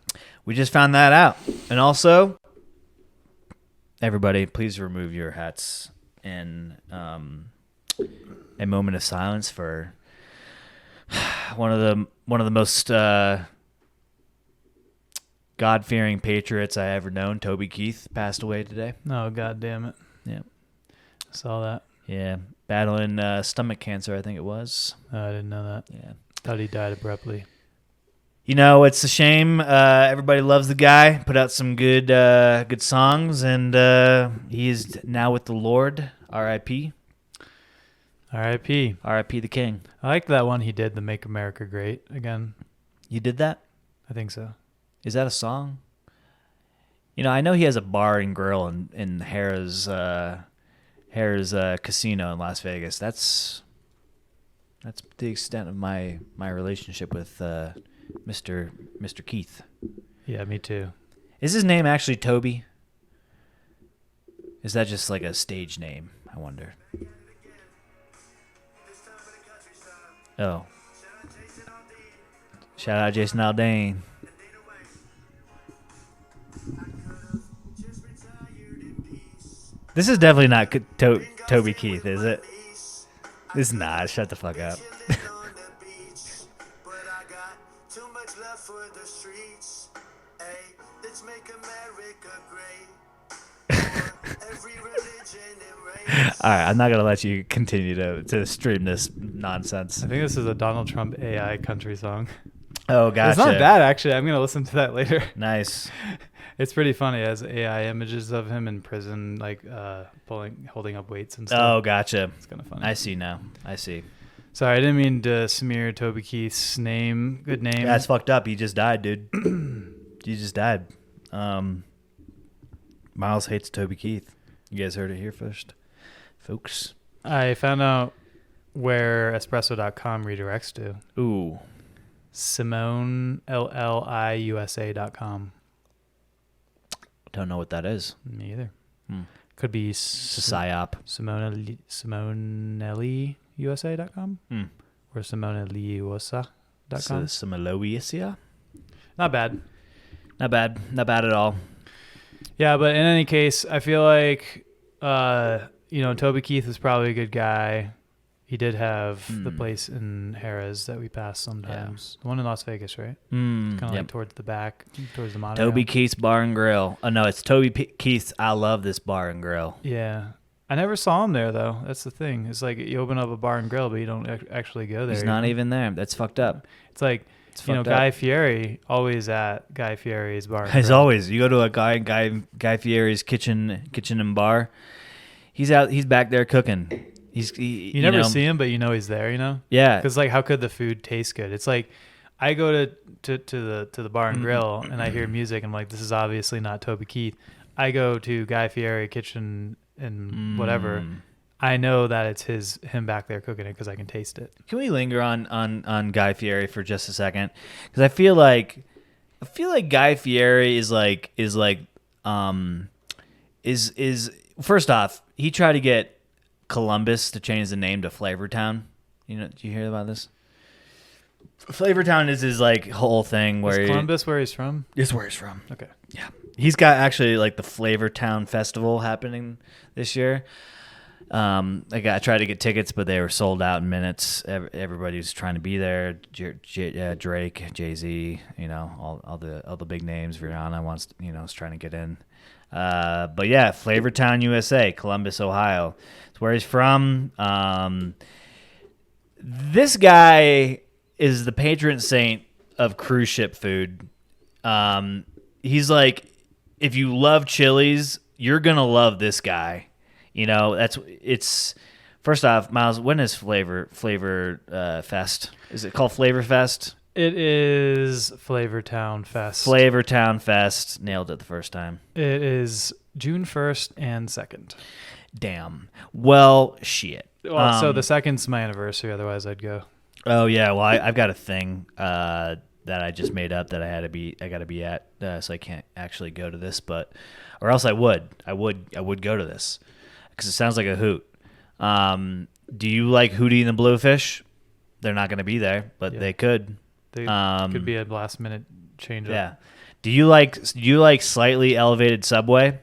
We just found that out. And also, everybody, please remove your hats in a moment of silence for one of the most God-fearing patriots I ever known. Toby Keith passed away today. Oh, God damn it. Yeah. Saw that. Yeah. Battling stomach cancer, I think it was. Oh, I didn't know that. Yeah. Thought he died abruptly. It's a shame. Everybody loves the guy. Put out some good songs, and he is now with the Lord. R.I.P. R.I.P. R.I.P. the King. I liked that one he did, the Make America Great Again. You did that? I think so. Is that a song? I know he has a bar and grill in Harrah's casino in Las Vegas. That's the extent of my relationship with Mr. Keith. Yeah, me too. Is his name actually Toby? Is that just like a stage name? I wonder. Oh. Shout out Jason Aldean. This is definitely not Toby Keith, is it? This is not. Shut the fuck up. All right, I'm not gonna let you continue to stream this nonsense. I think this is a Donald Trump AI country song. Oh, gotcha. It's not bad, actually. I'm gonna listen to that later. Nice. It's pretty funny. It has AI images of him in prison, like holding up weights and stuff. Oh, gotcha. It's kind of funny. I see now. I see. Sorry, I didn't mean to smear Toby Keith's name. Good name. Yeah, it's fucked up. He just died, dude. He just died. Miles hates Toby Keith. You guys heard it here first, folks. I found out where espresso.com redirects to. Ooh. Simone, LLIUSA.com. Don't know what that is. Me either. Could be It's a psyop. SimoneLiUSA.com or SimoneLiUSA.com. Similoisia? Not bad. Not bad. Not bad at all. Yeah, but in any case, I feel like, Toby Keith is probably a good guy. He did have the place in Harrah's that we pass sometimes. Yeah. The one in Las Vegas, right? Kind of like towards the back, towards the monorail. Toby Keith's Bar and Grill. Oh, no, it's Toby Keith's I Love This Bar and Grill. Yeah. I never saw him there, though. That's the thing. It's like you open up a bar and grill, but you don't actually go there. He's not even there. That's fucked up. It's like, Guy Fieri, always at Guy Fieri's bar and grill. As always, you go to a Guy Fieri's kitchen and bar, he's back there cooking. You never see him, but he's there. Yeah. Because how could the food taste good? It's like I go to the bar and grill and I hear music. And I'm like, this is obviously not Toby Keith. I go to Guy Fieri kitchen and whatever. I know that it's him back there cooking it because I can taste it. Can we linger on Guy Fieri for just a second? Because I feel like Guy Fieri is first off, he tried to get Columbus to change the name to Flavortown. Did you hear about this? Flavortown is his like whole thing where is Columbus where he's from? Is where he's from. Okay. Yeah. He's got actually like the Flavortown Festival happening this year. I tried to get tickets, but they were sold out in minutes. Everybody was trying to be there. Drake, Jay-Z, all the big names. Rihanna wants, is trying to get in. But yeah, Flavortown, USA, Columbus, Ohio. It's where he's from. This guy is the patron saint of cruise ship food. He's like, if you love Chili's, you're gonna love this guy. It's first off, Miles. When is Flavor Fest? Is it called Flavor Fest? It is Flavortown Fest. Flavortown Fest. Nailed it the first time. It is June 1st and 2nd. Damn. Well, shit. Well, so the 2nd's my anniversary. Otherwise, I'd go. Oh yeah. Well, I've got a thing that I just made up that I got to be at, so I can't actually go to this, or else I would go to this. Because it sounds like a hoot. Do you like Hootie and the Blowfish? They're not going to be there, but they could. They could be a last minute change up. Yeah. Do you like slightly elevated Subway?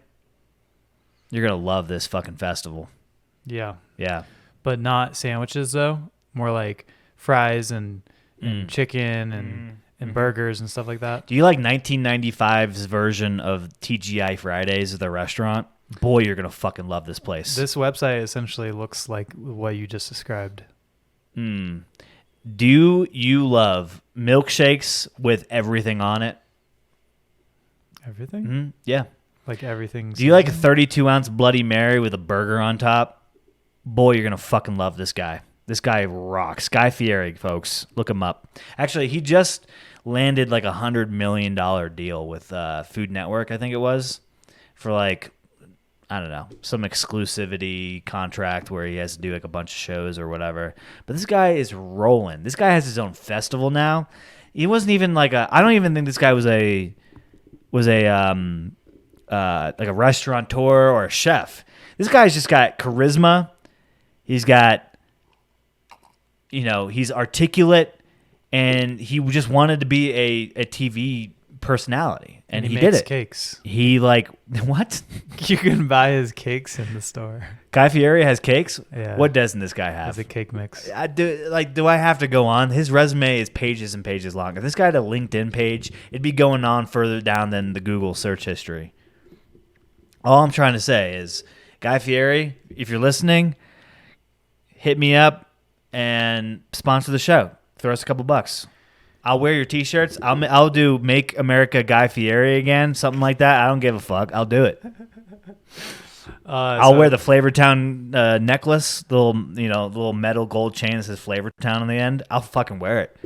You're going to love this fucking festival. Yeah. Yeah. But not sandwiches though. More like fries and chicken and burgers and stuff like that. Do you like 1995's version of TGI Fridays at the restaurant? Boy, you're going to fucking love this place. This website essentially looks like what you just described. Do you love milkshakes with everything on it? Everything? Mm-hmm. Yeah. Like everything. Do you like a 32-ounce Bloody Mary with a burger on top? Boy, you're going to fucking love this guy. This guy rocks. Guy Fieri, folks. Look him up. Actually, he just landed like $100 million deal with Food Network, I think it was, for like, I don't know, some exclusivity contract where he has to do like a bunch of shows or whatever. But this guy is rolling. This guy has his own festival now. He wasn't even like I don't even think this guy was a like a restaurateur or a chef. This guy's just got charisma. He's got, he's articulate, and he just wanted to be a TV personality, and he did it. Cakes. He like what? You can buy his cakes in the store. Guy Fieri has cakes. Yeah. What doesn't this guy have? It's a cake mix. Do I have to go on? His resume is pages and pages long. If this guy had a LinkedIn page, it'd be going on further down than the Google search history. All I'm trying to say is, Guy Fieri, if you're listening, hit me up and sponsor the show. Throw us a couple bucks. I'll wear your T-shirts. I'll do "Make America Guy Fieri Again," something like that. I don't give a fuck. I'll do it. I'll wear the Flavortown necklace, the little metal gold chain that says Flavortown on the end. I'll fucking wear it.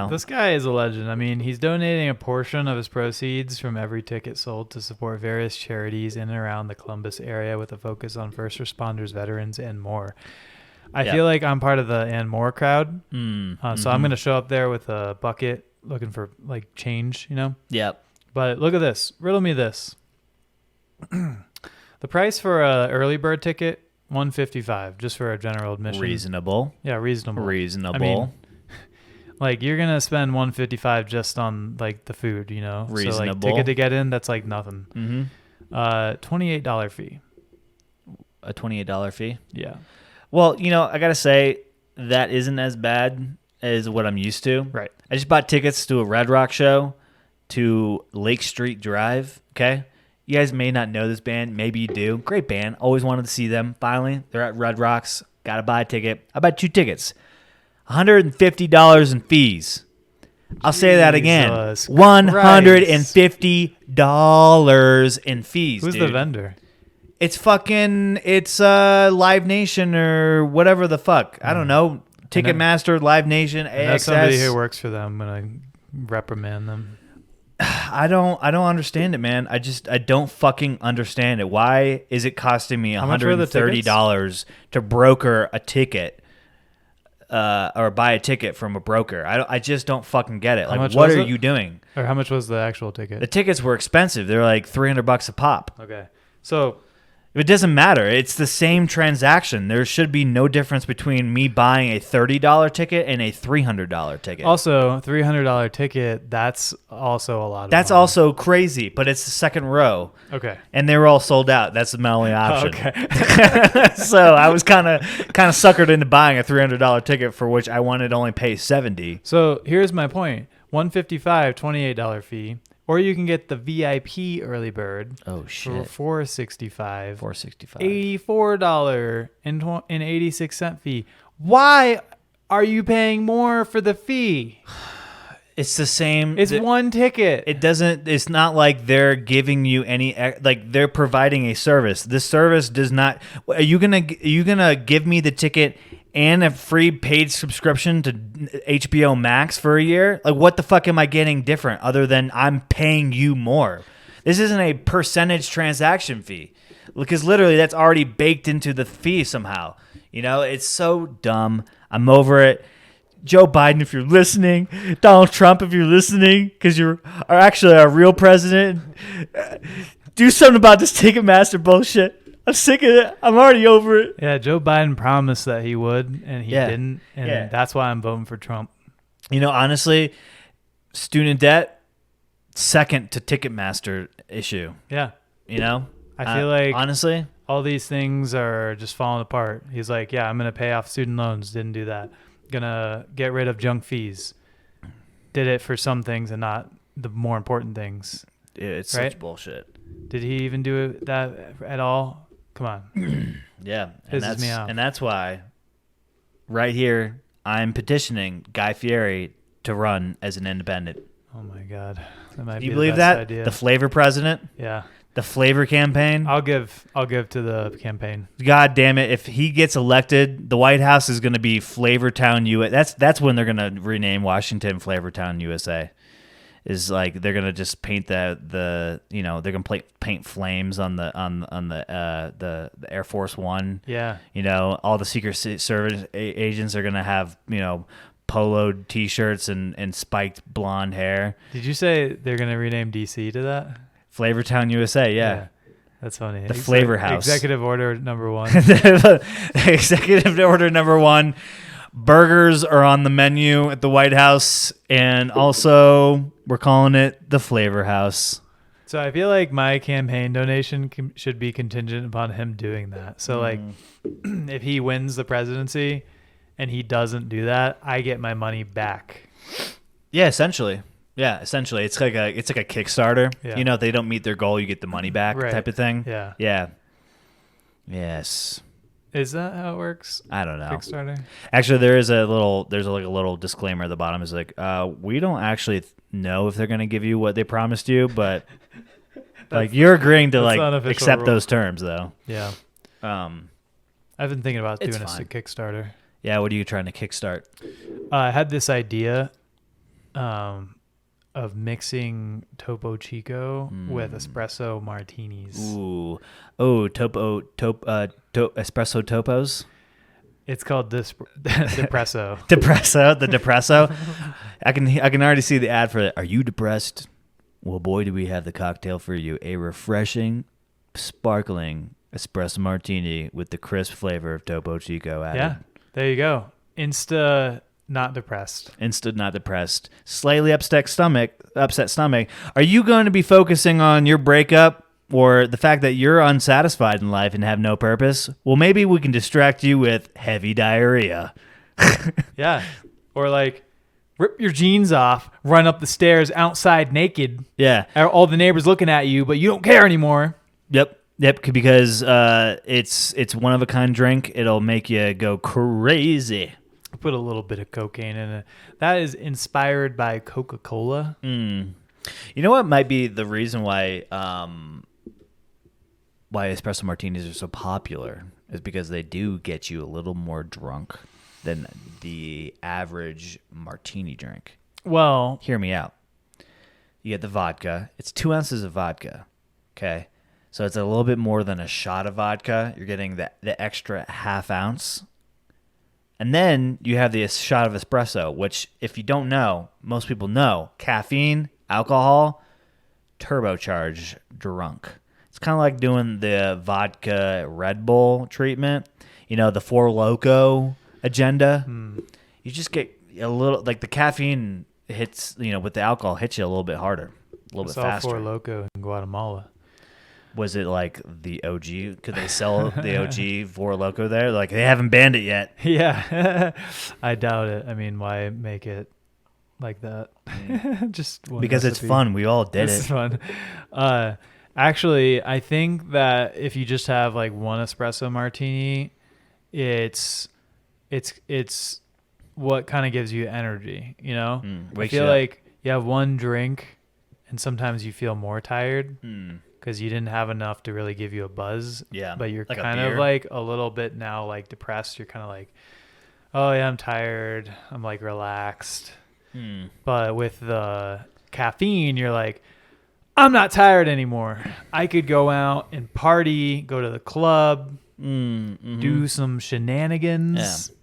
This guy is a legend. I mean, he's donating a portion of his proceeds from every ticket sold to support various charities in and around the Columbus area with a focus on first responders, veterans, and more. I feel like I'm part of the and more crowd. So I'm going to show up there with a bucket looking for like change, Yep. But look at this. Riddle me this. The price for a early bird ticket, $155 just for a general admission. Reasonable. Yeah, reasonable. Reasonable. I mean, like you're going to spend $155 just on like the food, Reasonable. So like ticket to get in, that's like nothing. $28 fee. A $28 fee? Yeah. Well, I got to say, that isn't as bad as what I'm used to. Right. I just bought tickets to a Red Rock show to Lake Street Drive, okay? You guys may not know this band. Maybe you do. Great band. Always wanted to see them. Finally, they're at Red Rocks. Got to buy a ticket. I bought 2 tickets. $150 in fees. I'll say that again. $150 in fees, Who's dude. the vendor? It's Live Nation or whatever the fuck. I don't know. Ticketmaster, Live Nation, AXS. That's somebody who works for them. I'm going to reprimand them. I don't understand it, man. I don't fucking understand it. Why is it costing me $130 to broker a ticket or buy a ticket from a broker? I just don't fucking get it. Like, what are you doing? Or how much was the actual ticket? The tickets were expensive. They're like $300 a pop. Okay. So It doesn't matter. It's the same transaction. There should be no difference between me buying a $30 ticket and a $300 ticket. Also, $300 ticket, that's also a lot of That's money. also crazy, but it's the second row. Okay. And they were all sold out. That's my only option. Okay. So I was kind of suckered into buying a $300 ticket for which I wanted to only pay $70. So here's my point. $155, $28 fee. Or you can get the VIP early bird Oh shit. for $465. $465. $84 and 86-cent fee. Why are you paying more for the fee? It's the same. It's one ticket. It doesn't. It's not like they're giving you any. Like they're providing a service. This service does not. Are you gonna give me the ticket and a free paid subscription to HBO Max for a year? Like, what the fuck am I getting different other than I'm paying you more? This isn't a percentage transaction fee, because literally that's already baked into the fee somehow. You know, it's so dumb. I'm over it. Joe Biden, if you're listening, Donald Trump, if you're listening, because you're actually our real president, do something about this Ticketmaster bullshit. I'm sick of it. I'm already over it. Yeah, Joe Biden promised that he would, and he Yeah. didn't. And Yeah. that's why I'm voting for Trump. You know, honestly, student debt, second to Ticketmaster issue. Yeah. You know? I feel like honestly, all these things are just falling apart. He's like, yeah, I'm going to pay off student loans. Didn't do that. Going to get rid of junk fees. Did it for some things and not the more important things. it's Right? such bullshit. Did he even do that at all? Come on. Yeah. Pisses me off. And that's why right here I'm petitioning Guy Fieri to run as an independent. Oh my God. That might Do be you the believe best that? idea. The flavor president? Yeah. The flavor campaign? I'll give to the campaign. God damn it! If he gets elected, the White House is going to be Flavortown USA. That's when they're going to rename Washington Flavortown USA. Is like they're going to just paint they're going to paint flames on the Air Force One. Yeah. You know, all the Secret Service agents are going to have polo T-shirts and spiked blonde hair. Did you say they're going to rename DC to that? Flavortown USA, yeah. That's funny. The Flavor House. Executive Order number 1. Executive Order number 1. Burgers are on the menu at the White House, and also we're calling it the Flavor House. So I feel like my campaign donation should be contingent upon him doing that. So like, if he wins the presidency and he doesn't do that, I get my money back. Yeah, essentially. It's like a Kickstarter. Yeah. You know, if they don't meet their goal, you get the money back Right. type of thing. Yeah. Yeah. Yes. Is that how it works? I don't know. Kickstarter? Actually, there's a little disclaimer at the bottom. It's like, we don't actually know if they're going to give you what they promised you, but like you're agreeing to like unofficial accept rule. those terms though. Yeah. Um, I've been thinking about It's doing fine. a Kickstarter. yeah. What are you trying to kickstart? I had this idea of mixing Topo Chico with espresso martinis. Ooh, espresso topos. It's called Depresso. Depresso. I can already see the ad for it. Are you depressed? Well, boy, do we have the cocktail for you. A refreshing, sparkling espresso martini with the crisp flavor of Topo Chico added. Yeah, there you go. Insta not depressed. Instant not depressed. Slightly upset stomach. Are you going to be focusing on your breakup or the fact that you're unsatisfied in life and have no purpose? Well, maybe we can distract you with heavy diarrhea. Yeah. Or like rip your jeans off, run up the stairs outside naked. Yeah. All the neighbors looking at you, but you don't care anymore. Yep, because it's one of a kind drink. It'll make you go crazy. Put a little bit of cocaine in it. That is inspired by Coca-Cola. You know what might be the reason why espresso martinis are so popular is because they do get you a little more drunk than the average martini drink. Well, Hear me out. You get the vodka. It's 2 ounces of vodka. Okay. So it's a little bit more than a shot of vodka. You're getting the extra half ounce. And then you have the shot of espresso, which if you don't know, most people know, caffeine, alcohol, turbocharged drunk. It's kind of like doing the vodka Red Bull treatment. You know, the Four Loko agenda. You just get a little, like the caffeine hits, you know, with the alcohol hits you a little bit harder, a little bit faster. Four Loko in Guatemala. Was it like the OG? Could they sell the OG Four Loko there? Like they haven't banned it yet. Yeah, I doubt it. I mean, why make it like that? Just one because recipe. it's fun. We all did It's it. fun. Actually, I think that if you just have like one espresso martini, it's what kind of gives you energy. You know, I feel like you have one drink, and sometimes you feel more tired. Because you didn't have enough to really give you a buzz. Yeah. But you're like kind of like a little bit now like depressed. You're kind of like, oh yeah, I'm tired. I'm like relaxed. But with the caffeine, you're like, I'm not tired anymore. I could go out and party, go to the club, do some shenanigans. Yeah.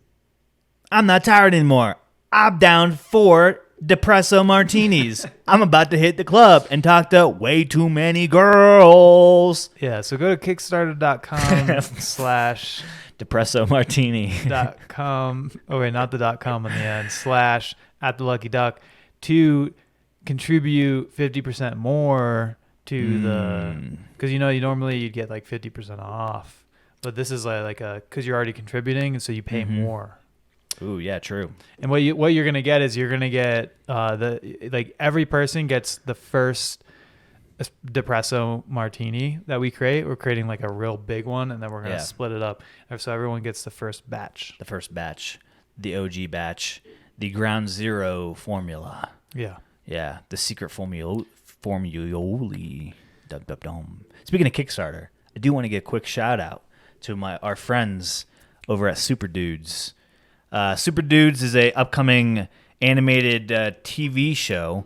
I'm not tired anymore. I'm down for Depresso martinis. I'm about to hit the club and talk to way too many girls. Yeah, so go to kickstarter.com slash Depresso martini. .com. Oh wait, not the .com on the end. Slash at the Lucky Duck to contribute 50% more to the, because you know you normally you'd get like 50% off, but this is like a because you're already contributing and so you pay more. Ooh, yeah, true. And what you're gonna get is you're gonna get every person gets the first Depresso martini that we create. We're creating like a real big one, and then we're gonna split it up, so everyone gets the first batch. The first batch, the OG batch, the Ground Zero formula. Yeah, yeah, the secret formula. Dum dum dum. Speaking of Kickstarter, I do want to give a quick shout out to our friends over at Super Dudes. Super Dudes is a upcoming animated TV show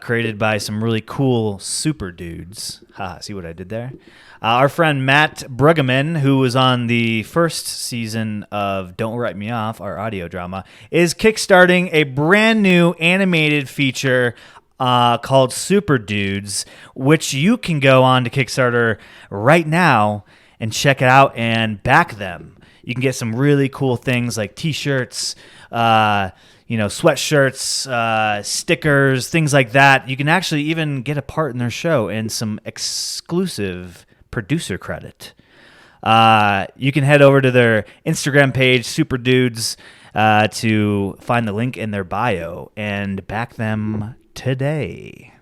created by some really cool super dudes. See what I did there? Our friend Matt Bruggeman, who was on the first season of Don't Write Me Off, our audio drama, is kickstarting a brand new animated feature called Super Dudes, which you can go on to Kickstarter right now and check it out and back them. You can get some really cool things like T-shirts, sweatshirts, stickers, things like that. You can actually even get a part in their show and some exclusive producer credit. You can head over to their Instagram page, Super Dudes, to find the link in their bio and back them today.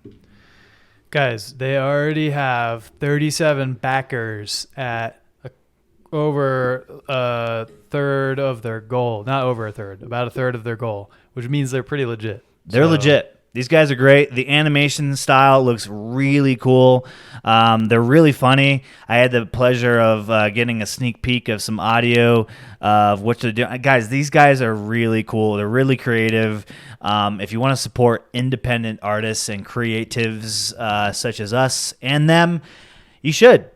Guys, they already have 37 backers at over a third of their goal. Not over a third, about a third of their goal, which means they're pretty legit. They're legit. These guys are great. The animation style looks really cool. They're really funny. I had the pleasure of getting a sneak peek of some audio of what they're doing. Guys, these guys are really cool. They're really creative. If you want to support independent artists and creatives such as us and them, you should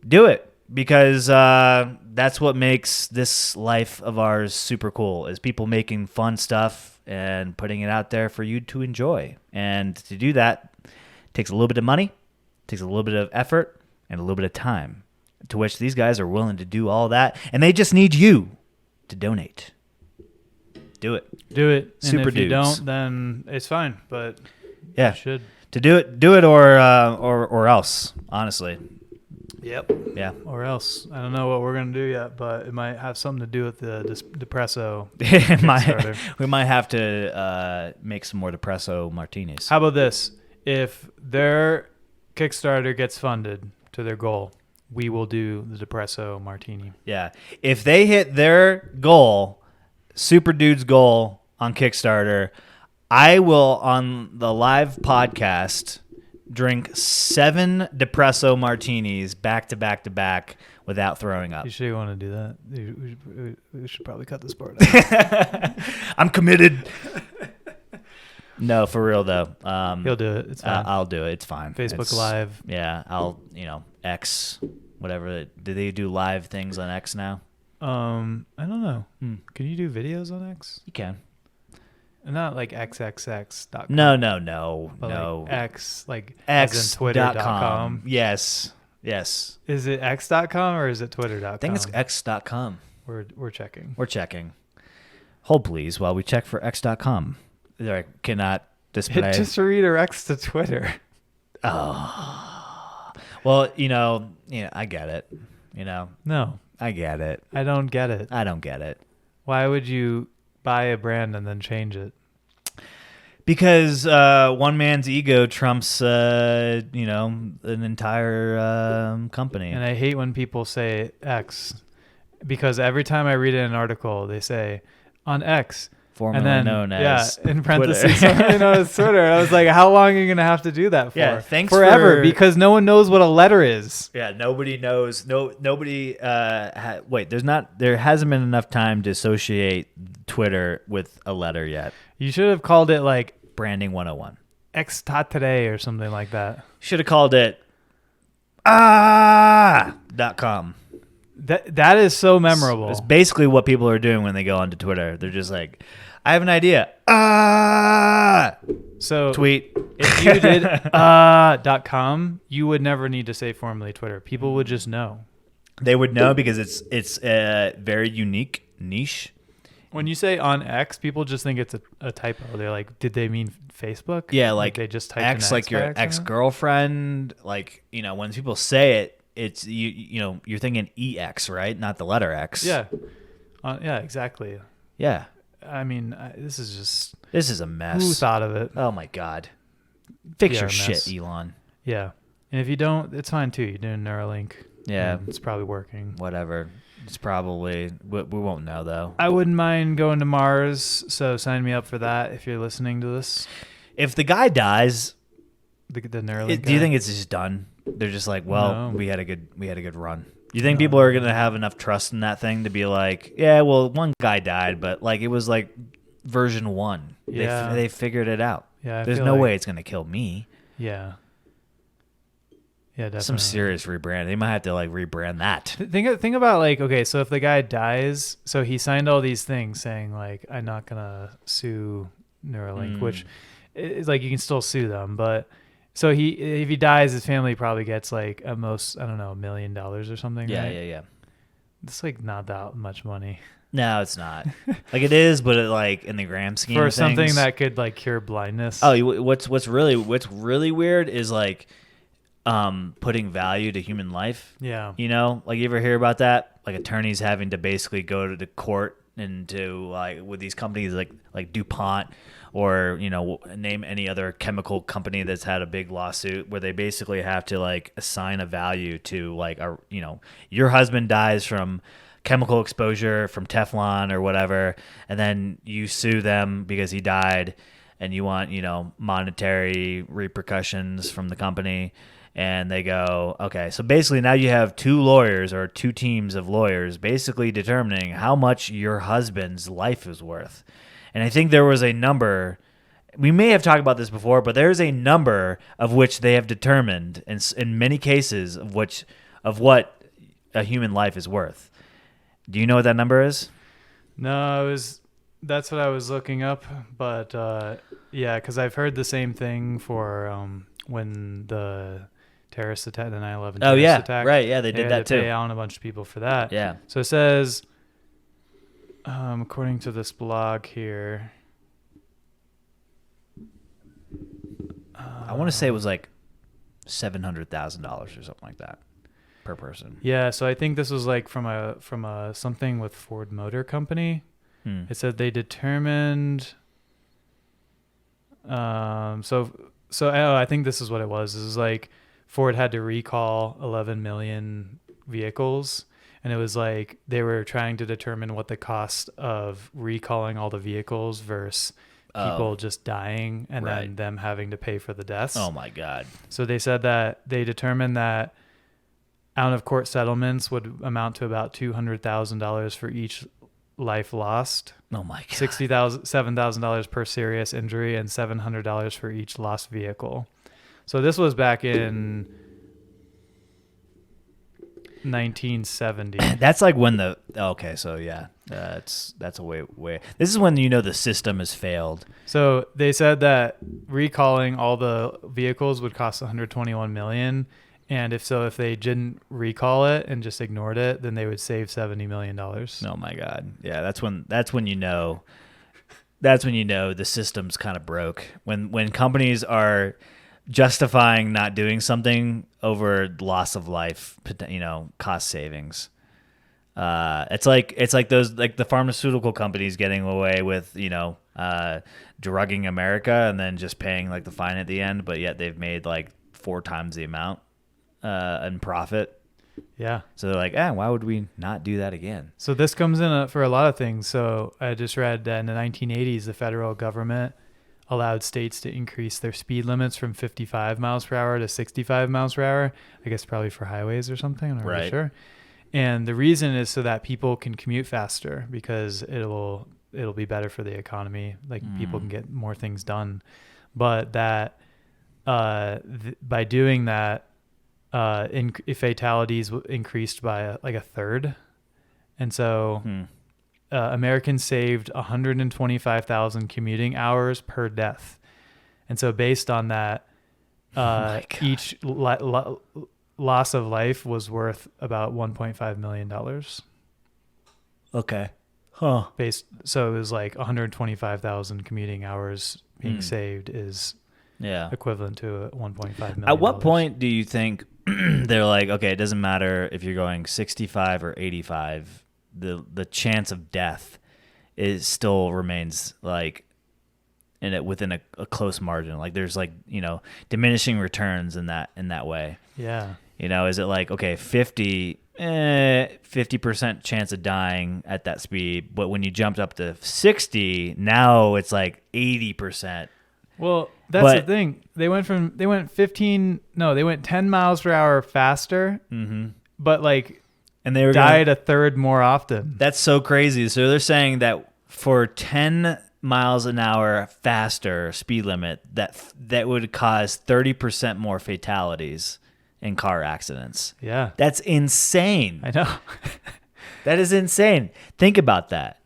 do it. Because that's what makes this life of ours super cool, is people making fun stuff and putting it out there for you to enjoy. And to do that takes a little bit of money, takes a little bit of effort, and a little bit of time, to which these guys are willing to do all that. And they just need you to donate. Do it. Do it. Super and if Dudes. you don't, then it's fine. But yeah, you should. To do it or else, honestly. Yep. Yeah. Or else. I don't know what we're going to do yet, but it might have something to do with the Depresso. We might have to make some more Depresso martinis. How about this? If their Kickstarter gets funded to their goal, we will do the Depresso martini. Yeah. If they hit their goal, Super Dude's goal on Kickstarter, I will, on the live podcast, drink 7 Depresso martinis back to back to back without throwing up. You sure you want to do that? We should probably cut this part out. I'm committed. No, for real though. He'll do it. It's fine. I'll do it. It's fine. Facebook Live. Yeah, I'll, X, whatever. Do they do live things on X now? I don't know. Can you do videos on X? You can. Not like xxx.com. No. But no. like X, like X. as in Twitter.com. Yes. Yes. Is it x.com or is it twitter.com? I think it's x.com. We're checking. We're checking. Hold please while we check for x.com. I cannot display. It just redirects to Twitter. Oh. Well, I get it. No, I get it. I don't get it. I don't get it. Why would you buy a brand and then change it? Because one man's ego trumps, an entire company. And I hate when people say X, because every time I read an article, they say on X, Formerly known as in parentheses, Twitter. formerly known as Twitter. And I was like, how long are you gonna have to do that for? Yeah, thanks forever, because no one knows what a letter is. Yeah, nobody knows. Nobody. There hasn't been enough time to associate Twitter with a letter yet. You should have called it like Branding 101. X today or something like that. Should have called it .com. That is so memorable. It's basically what people are doing when they go onto Twitter. They're just like, I have an idea. So tweet. If you did .com, you would never need to say formerly Twitter. People would just know. They would know because it's a very unique niche. When you say on X, people just think it's a typo. They're like, did they mean Facebook? Yeah, like they just typed X, an like your ex-girlfriend. Like, when people say it, it's you're thinking EX, right? Not the letter X. Yeah. Yeah, exactly. Yeah. I mean, this is a mess. Who thought of it? Oh my God. Fix your mess. shit, Elon. Yeah. And if you don't, it's fine too. You're doing Neuralink. Yeah. It's probably working. Whatever. It's probably, we won't know though. I wouldn't mind going to Mars, so sign me up for that if you're listening to this. If the guy dies, the Neuralink do you think it's just done? They're just like, well, No. we had a good run. You think people are gonna have enough trust in that thing to be like, yeah, well, one guy died, but like it was like version 1. Yeah. They figured it out. Yeah, there's no way it's gonna kill me. Yeah. Yeah, definitely. Some serious rebrand. They might have to like rebrand that. Think about like, okay, so if the guy dies, so he signed all these things saying like, I'm not gonna sue Neuralink, which is like you can still sue them, but so if he dies, his family probably gets like at most, I don't know, $1 million or something. Yeah, right? yeah. It's like not that much money. No, it's not. Like it is, but it, like in the grand scheme for of something things, that could like cure blindness. Oh, what's really weird is like putting value to human life. Yeah. Like you ever hear about that? Like attorneys having to basically go to the court and to like with these companies like DuPont or name any other chemical company that's had a big lawsuit where they basically have to like assign a value to like your husband dies from chemical exposure from Teflon or whatever, and then you sue them because he died and you want monetary repercussions from the company. And they go, okay, so basically now you have two lawyers or two teams of lawyers basically determining how much your husband's life is worth. And I think there was a number, we may have talked about this before, but there's a number of which they have determined in many cases of what a human life is worth. Do you know what that number is? No, that's what I was looking up, but yeah, because I've heard the same thing for when the terrorist attack, the 9/11 terrorist attack. Right, yeah, they did that too. They pay out a bunch of people for that. Yeah. So it says, according to this blog here, I want to say it was like $700,000 or something like that per person. Yeah, so I think this was like from a something with Ford Motor Company. It said they determined. I think this is what it was. This is like Ford had to recall 11 million vehicles, and it was like they were trying to determine what the cost of recalling all the vehicles versus people just dying and then them having to pay for the deaths. Oh my God. So they said that they determined that out of court settlements would amount to about $200,000 for each life lost. Oh my God. $7,000 per serious injury and $700 for each lost vehicle. So this was back in 1970. That's like when that's a way. This is when the system has failed. So they said that recalling all the vehicles would cost $121 million, And if they didn't recall it and just ignored it, then they would save $70 million. Oh my God. Yeah. That's when you know the system's kind of broke. When companies are justifying not doing something over loss of life, cost savings. It's like those, like the pharmaceutical companies getting away with, drugging America and then just paying like the fine at the end, but yet they've made like 4 times the amount in profit. Yeah. So they're like, why would we not do that again? So this comes in for a lot of things. So I just read that in the 1980s, the federal government allowed states to increase their speed limits from 55 miles per hour to 65 miles per hour. I guess probably for highways or something. I'm not really sure. And the reason is so that people can commute faster, because it'll be better for the economy. Like people can get more things done. But that by doing that, fatalities increased by like a third. And so Americans saved 125,000 commuting hours per death. And so based on that, each loss of life was worth about $1.5 million. Okay. Huh. So it was like 125,000 commuting hours being saved is equivalent to $1.5 million. At what point do you think they're like, okay, it doesn't matter if you're going 65 or 85, the chance of death still remains like within a close margin? Like there's like, diminishing returns in that way. Yeah. Is it like, okay, 50% chance of dying at that speed, but when you jumped up to 60, now it's like 80%. Well, that's the thing. They went 10 miles per hour faster, but and they died a third more often. That's so crazy. So they're saying that for 10 miles an hour faster speed limit, that would cause 30% more fatalities in car accidents. Yeah. That's insane. I know. That is insane. Think about that.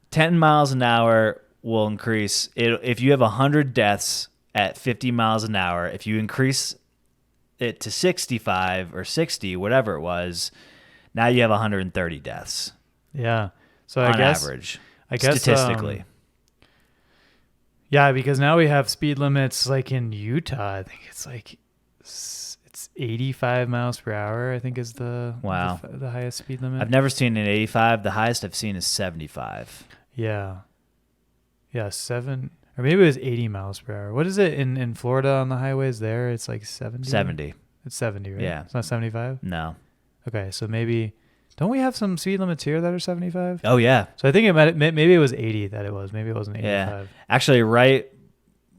10 miles an hour will increase it. If you have 100 deaths at 50 miles an hour, if you increase it to 65 or 60, whatever it was, now you have 130 deaths. Yeah. So on average, statistically. Yeah, because now we have speed limits like in Utah. I think it's like it's 85 miles per hour. I think is the highest speed limit. I've never seen an 85. The highest I've seen is 75. Yeah. Yeah, 7 or maybe it was 80 miles per hour. What is it in Florida on the highways there? It's like 70. 70. It's 70, right? Yeah. It's not 75? No. Okay, so maybe don't we have some speed limits here that are 75? Oh yeah. So I think maybe it was 80 that it was. Maybe it wasn't 85. Yeah. Actually, right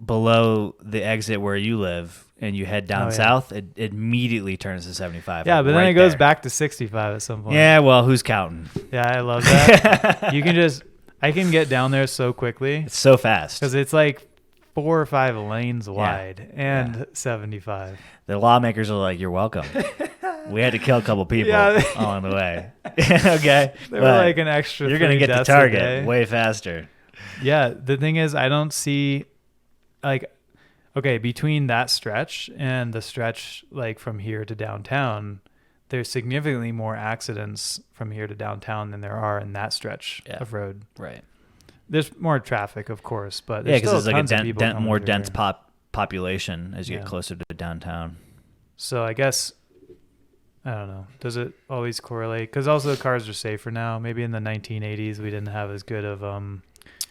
below the exit where you live and you head down south, it immediately turns to 75. Yeah, but then it goes back to 65 at some point. Yeah, well, who's counting? Yeah, I love that. I can get down there so quickly. It's so fast. Because it's like 4 or 5 lanes wide and 75. The lawmakers are like, you're welcome. We had to kill a couple people along the way. Okay. They were like an extra. You're going to get the target way faster. Yeah. The thing is, I don't see between that stretch and the stretch like from here to downtown, there's significantly more accidents from here to downtown than there are in that stretch of road. Right. There's more traffic, of course, but there's because still there's tons like of people more dense population as you get closer to downtown. So I guess, I don't know. Does it always correlate? Because also the cars are safer now. Maybe in the 1980s we didn't have as good of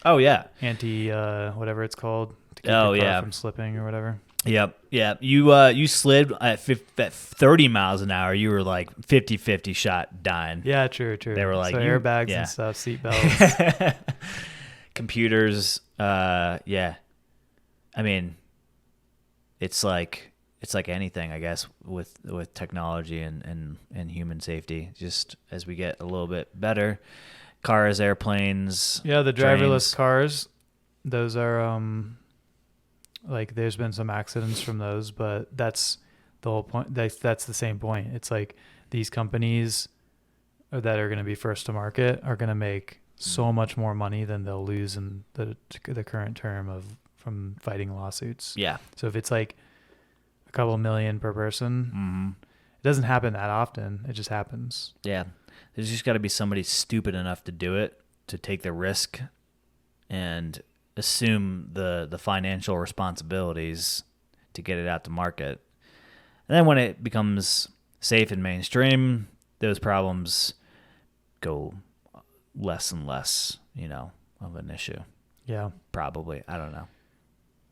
anti whatever it's called to keep your car from slipping or whatever. Yep. Yeah. You slid at 30 miles an hour. You were like 50-50 shot dying. Yeah, true. They were like airbags and stuff, seat belts. Computers. Yeah. I mean, it's like anything, I guess, with technology and human safety. Just as we get a little bit better, cars, airplanes. Yeah, the driverless cars. Those are there's been some accidents from those, but that's the whole point. That's the same point. It's like these companies that are going to be first to market are going to make so much more money than they'll lose in the current term from fighting lawsuits. Yeah. So if it's like a couple million per person, doesn't happen that often. It just happens. Yeah. There's just got to be somebody stupid enough to do it, to take the risk and assume the financial responsibilities to get it out to market. And then when it becomes safe and mainstream, those problems go less and less, of an issue. Yeah. Probably. I don't know.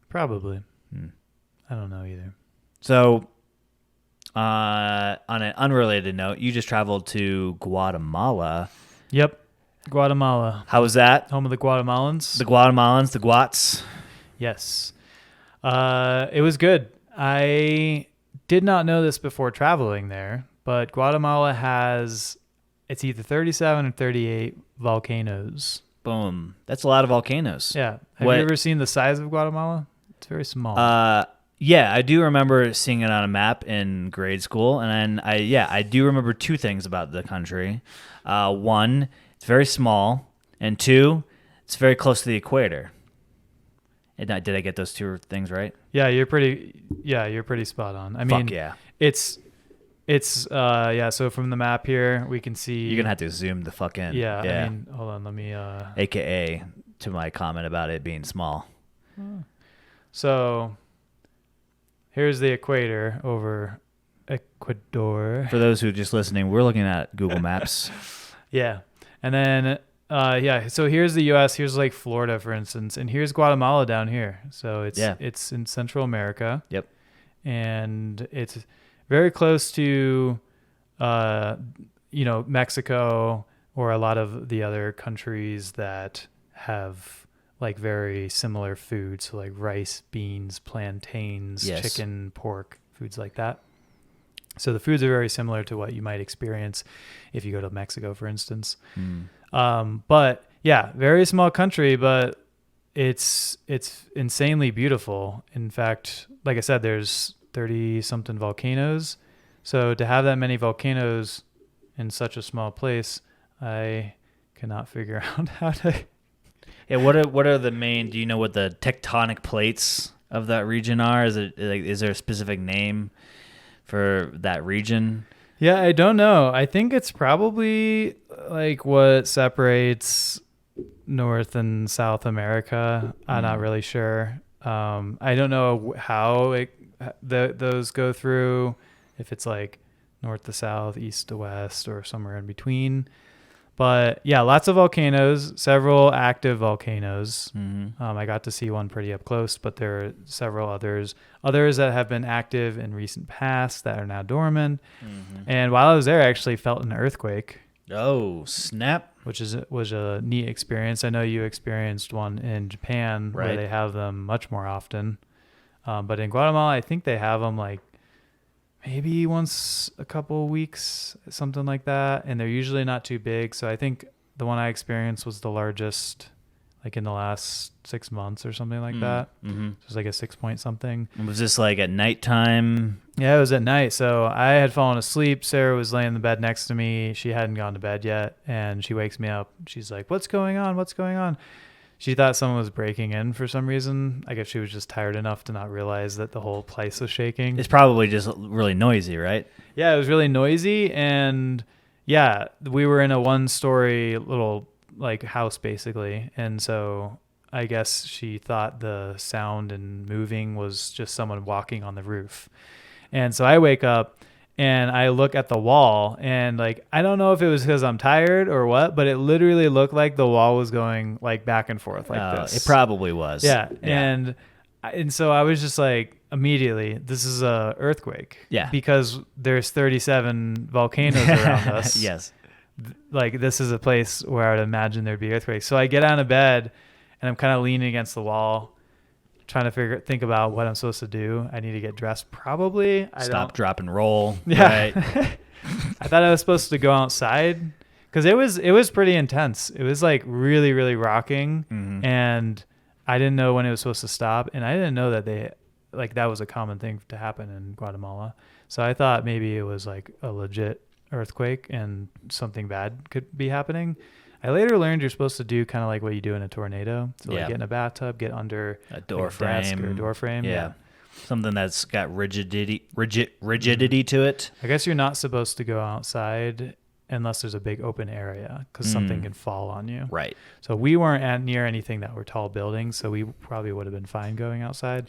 Probably. I don't know either. So, on an unrelated note, you just traveled to Guatemala. Yep. Guatemala. How was that? Home of the Guatemalans. The Guatemalans, the Guats. Yes. It was good. I did not know this before traveling there, but Guatemala has, it's either 37 or 38 volcanoes. Boom. That's a lot of volcanoes. Yeah. Have you ever seen the size of Guatemala? It's very small. Yeah, I do remember seeing it on a map in grade school, and I do remember two things about the country. One, it's very small, and two, it's very close to the equator. Did I get those two things right? Yeah, you're pretty spot on. I mean, Fuck yeah. It's so from the map here we can see. You're gonna have to zoom the fuck in. Yeah. I mean, hold on, let me AKA to my comment about it being small. So here's the equator over Ecuador. For those who are just listening, we're looking at Google Maps. Yeah. And then so here's the US, here's like Florida for instance, and here's Guatemala down here. So it's in Central America. Yep. And it's very close to Mexico or a lot of the other countries that have like very similar foods, so like rice, beans, plantains, chicken, pork, foods like that. So the foods are very similar to what you might experience if you go to Mexico, for instance. But yeah, very small country, but it's insanely beautiful. In fact, like I said, there's 30 something volcanoes. So to have that many volcanoes in such a small place, I cannot figure out how to. Yeah, what are the main? Do you know what the tectonic plates of that region are? Is there a specific name for that region? Yeah, I don't know. I think it's probably like what separates North and South America. I'm not really sure. I don't know how those go through, if it's like north to south, east to west, or somewhere in between. But yeah, lots of volcanoes, several active volcanoes. I got to see one pretty up close, but there are several others that have been active in recent past that are now dormant. And while I was there, I actually felt an earthquake. Oh, snap. Which was a neat experience. I know you experienced one in Japan, right, where they have them much more often. But in Guatemala, I think they have them like maybe once a couple of weeks, something like that. And they're usually not too big. So I think the one I experienced was the largest, like in the last 6 months or something like that. So it was like a 6 point something. And was this like at nighttime? Yeah, it was at night. So I had fallen asleep. Sarah was laying in the bed next to me. She hadn't gone to bed yet. And she wakes me up. She's like, "What's going on? What's going on?" She thought someone was breaking in for some reason. I guess she was just tired enough to not realize that the whole place was shaking. It's probably just really noisy, right? Yeah, it was really noisy. And yeah, we were in a 1-story little like house basically. And so I guess she thought the sound and moving was just someone walking on the roof. And so I wake up and I look at the wall, and like, I don't know if it was because I'm tired or what, but it literally looked like the wall was going like back and forth like this. It probably was. Yeah. And so I was just like, immediately, this is a earthquake. Yeah. Because there's 37 volcanoes around us. Yes. Like, this is a place where I would imagine there'd be earthquakes. So I get out of bed and I'm kind of leaning against the wall, trying to think about what I'm supposed to do. I need to get dressed probably. Stop, drop, and roll. Yeah. Right. I thought I was supposed to go outside because it was pretty intense. It was like really, really rocking. And I didn't know when it was supposed to stop. And I didn't know that that was a common thing to happen in Guatemala. So I thought maybe it was like a legit earthquake and something bad could be happening. I later learned you're supposed to do kind of like what you do in a tornado. So like get in a bathtub, get under a door like a desk frame or a door frame. Yeah. something that's got rigidity to it. I guess you're not supposed to go outside unless there's a big open area because something can fall on you. Right. So we weren't near anything that were tall buildings, so we probably would have been fine going outside.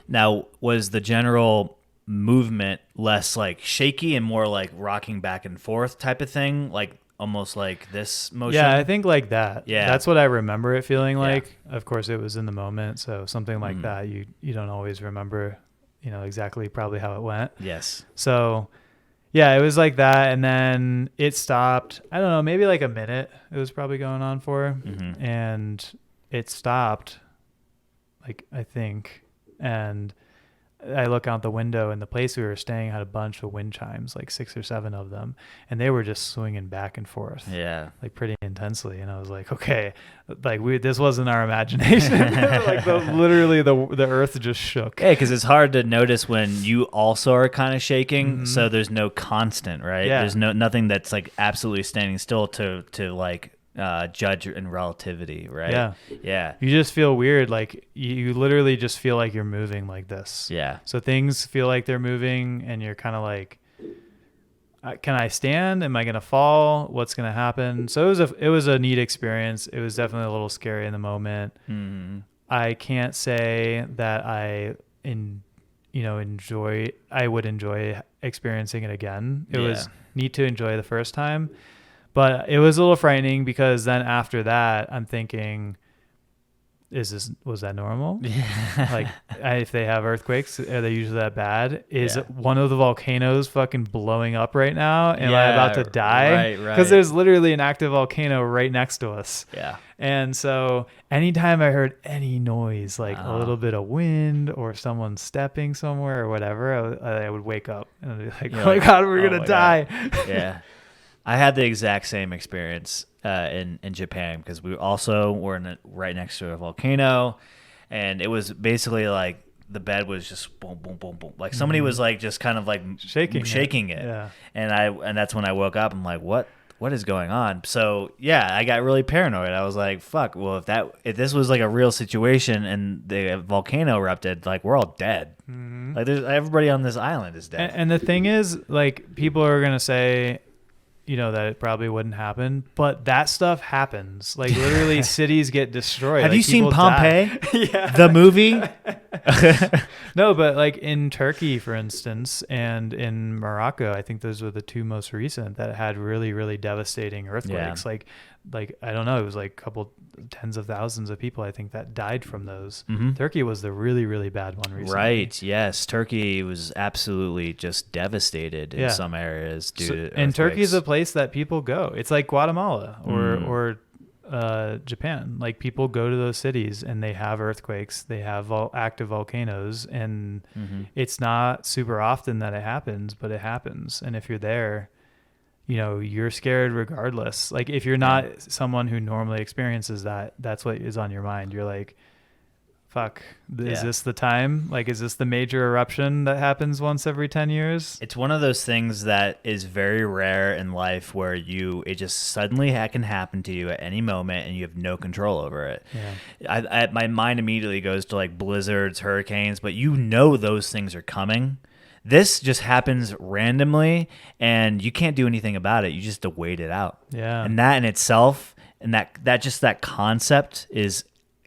Now, was the general movement less like shaky and more like rocking back and forth type of thing, like almost like this motion? Yeah, I think like that. Yeah. That's what I remember it feeling like. Of course, it was in the moment, so something like that, you don't always remember, exactly probably how it went. Yes. So, yeah, it was like that, and then it stopped. I don't know, maybe like a minute it was probably going on for, and it stopped, like, I think, and I look out the window, and the place we were staying had a bunch of wind chimes, like 6 or 7 of them, and they were just swinging back and forth, like pretty intensely. And I was like, okay, like this wasn't our imagination. Like literally the earth just shook. Yeah, because it's hard to notice when you also are kind of shaking, so there's no constant, right? Yeah. There's nothing that's like absolutely standing still to like judge in relativity, right? Yeah. You just feel weird, like you literally just feel like you're moving like this. Yeah. So things feel like they're moving, and you're kind of like, can I stand? Am I gonna fall? What's gonna happen? So it was a neat experience. It was definitely a little scary in the moment. I can't say that I would enjoy experiencing it again. It was neat to enjoy the first time. But it was a little frightening because then after that, I'm thinking, was that normal? Like, if they have earthquakes, are they usually that bad? Is one of the volcanoes fucking blowing up right now? Am I about to die? Right. Because there's literally an active volcano right next to us. Yeah. And so anytime I heard any noise, like a little bit of wind or someone stepping somewhere or whatever, I would wake up and I'd be like, oh my God, we're going to die. Yeah. I had the exact same experience in Japan because we also were right next to a volcano, and it was basically like the bed was just boom, boom, boom, boom. Like somebody was like just kind of like shaking it. Yeah. And that's when I woke up. I'm like, what is going on? So yeah, I got really paranoid. I was like, fuck. Well, if this was like a real situation and the volcano erupted, like we're all dead. Like everybody on this island is dead. And the thing is, like, people are gonna say, that it probably wouldn't happen, but that stuff happens. Like literally cities get destroyed. Have like, you seen Pompeii? Yeah. The movie? No, but like in Turkey, for instance, and in Morocco, I think those were the 2 most recent that had really, really devastating earthquakes. Yeah. Like, I don't know, it was like a couple tens of thousands of people, I think, that died from those. Turkey was the really, really bad one recently. Right. Yes. Turkey was absolutely just devastated in some areas due to earthquakes. And Turkey's a place that people go. It's like Guatemala or Japan. Like people go to those cities and they have earthquakes. They have active volcanoes, and it's not super often that it happens, but it happens. And if you're there, you're scared regardless. Like if you're not someone who normally experiences that, that's what is on your mind. You're like, fuck, is this the time? Like, is this the major eruption that happens once every 10 years? It's one of those things that is very rare in life where it just suddenly can happen to you at any moment and you have no control over it. Yeah. My mind immediately goes to like blizzards, hurricanes, but those things are coming. This just happens randomly, and you can't do anything about it. You just have to wait it out. Yeah. And that in itself, and that concept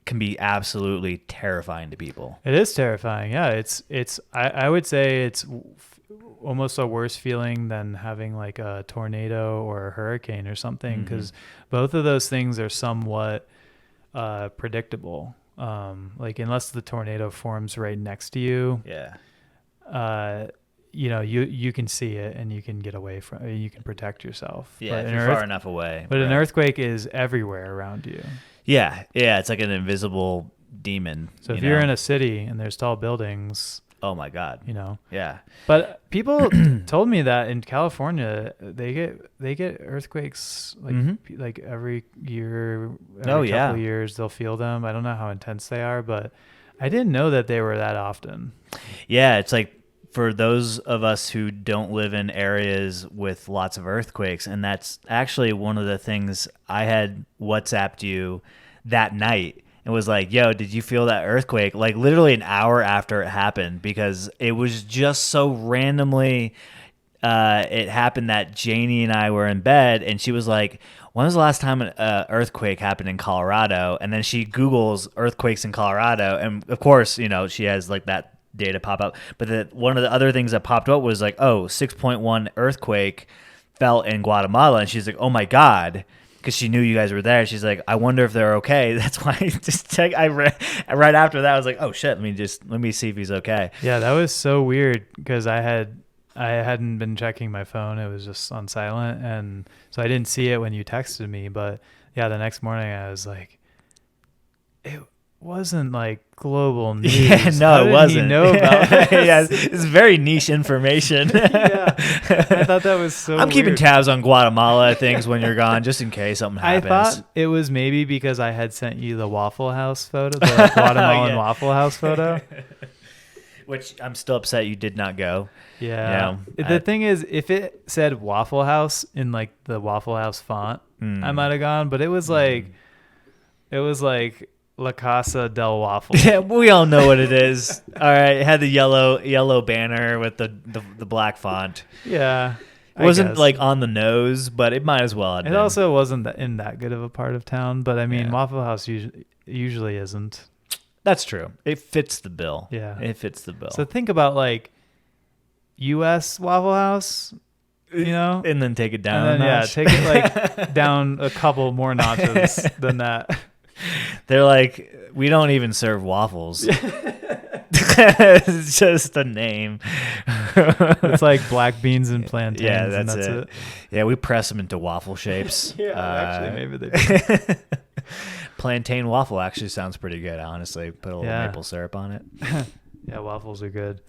can be absolutely terrifying to people. It is terrifying. Yeah. I would say it's almost a worse feeling than having like a tornado or a hurricane or something, because both of those things are somewhat predictable. Like unless the tornado forms right next to you. Yeah. You can see it and you can get away from it. You can protect yourself. Yeah, if you're far enough away. But an earthquake is everywhere around you. Yeah, it's like an invisible demon. So if you're in a city and there's tall buildings, oh my God, yeah. But people told me that in California they get earthquakes like every year, every couple of years they'll feel them. I don't know how intense they are, but I didn't know that they were that often. Yeah, it's like for those of us who don't live in areas with lots of earthquakes, and that's actually one of the things I had WhatsApped you that night and was like, yo, did you feel that earthquake? Like literally an hour after it happened, because it was just so randomly it happened that Janie and I were in bed, and she was like, when was the last time an earthquake happened in Colorado? And then she Googles earthquakes in Colorado, and of course, you know, she has like that data pop up. But one of the other things that popped up was like, 6.1 earthquake felt in Guatemala, and she's like, oh my God, because she knew you guys were there. She's like, I wonder if they're okay. That's why I just check. Right after that, I was like, oh shit, let me see if he's okay. Yeah, that was so weird because I hadn't been checking my phone. It was just on silent, and so I didn't see it when you texted me. But yeah, the next morning I was like, it wasn't like global news. Yeah, no, it wasn't. He know about this? Yeah, it's very niche information. Yeah, I thought that was so. I'm keeping weird. tabs on Guatemala things when you're gone, just in case something happens. I thought it was maybe because I had sent you the Waffle House photo, the Guatemalan Yeah. Waffle House photo. Which I'm still upset you did not go. Yeah. You know, The thing is, if it said Waffle House in like the Waffle House font, I might have gone. But it was like La Casa del Waffle. Yeah, we all know what it is. All right, it had the yellow banner with the black font. Yeah. It wasn't like on the nose, but it might as well have been. It also wasn't in that good of a part of town. But I mean, Yeah. Waffle House usually isn't. That's true. It fits the bill. Yeah. It fits the bill. So think about like U.S. Waffle House, you know? And then take it down And then, a notch. take it like down a couple more notches than that. They're like, we don't even serve waffles. It's just a name. It's like black beans and plantains. Yeah, and that's it. Yeah, we press them into waffle shapes. Actually, maybe they do. Plantain waffle actually sounds pretty good, honestly. Put a little Yeah. maple syrup on it. Yeah, waffles are good.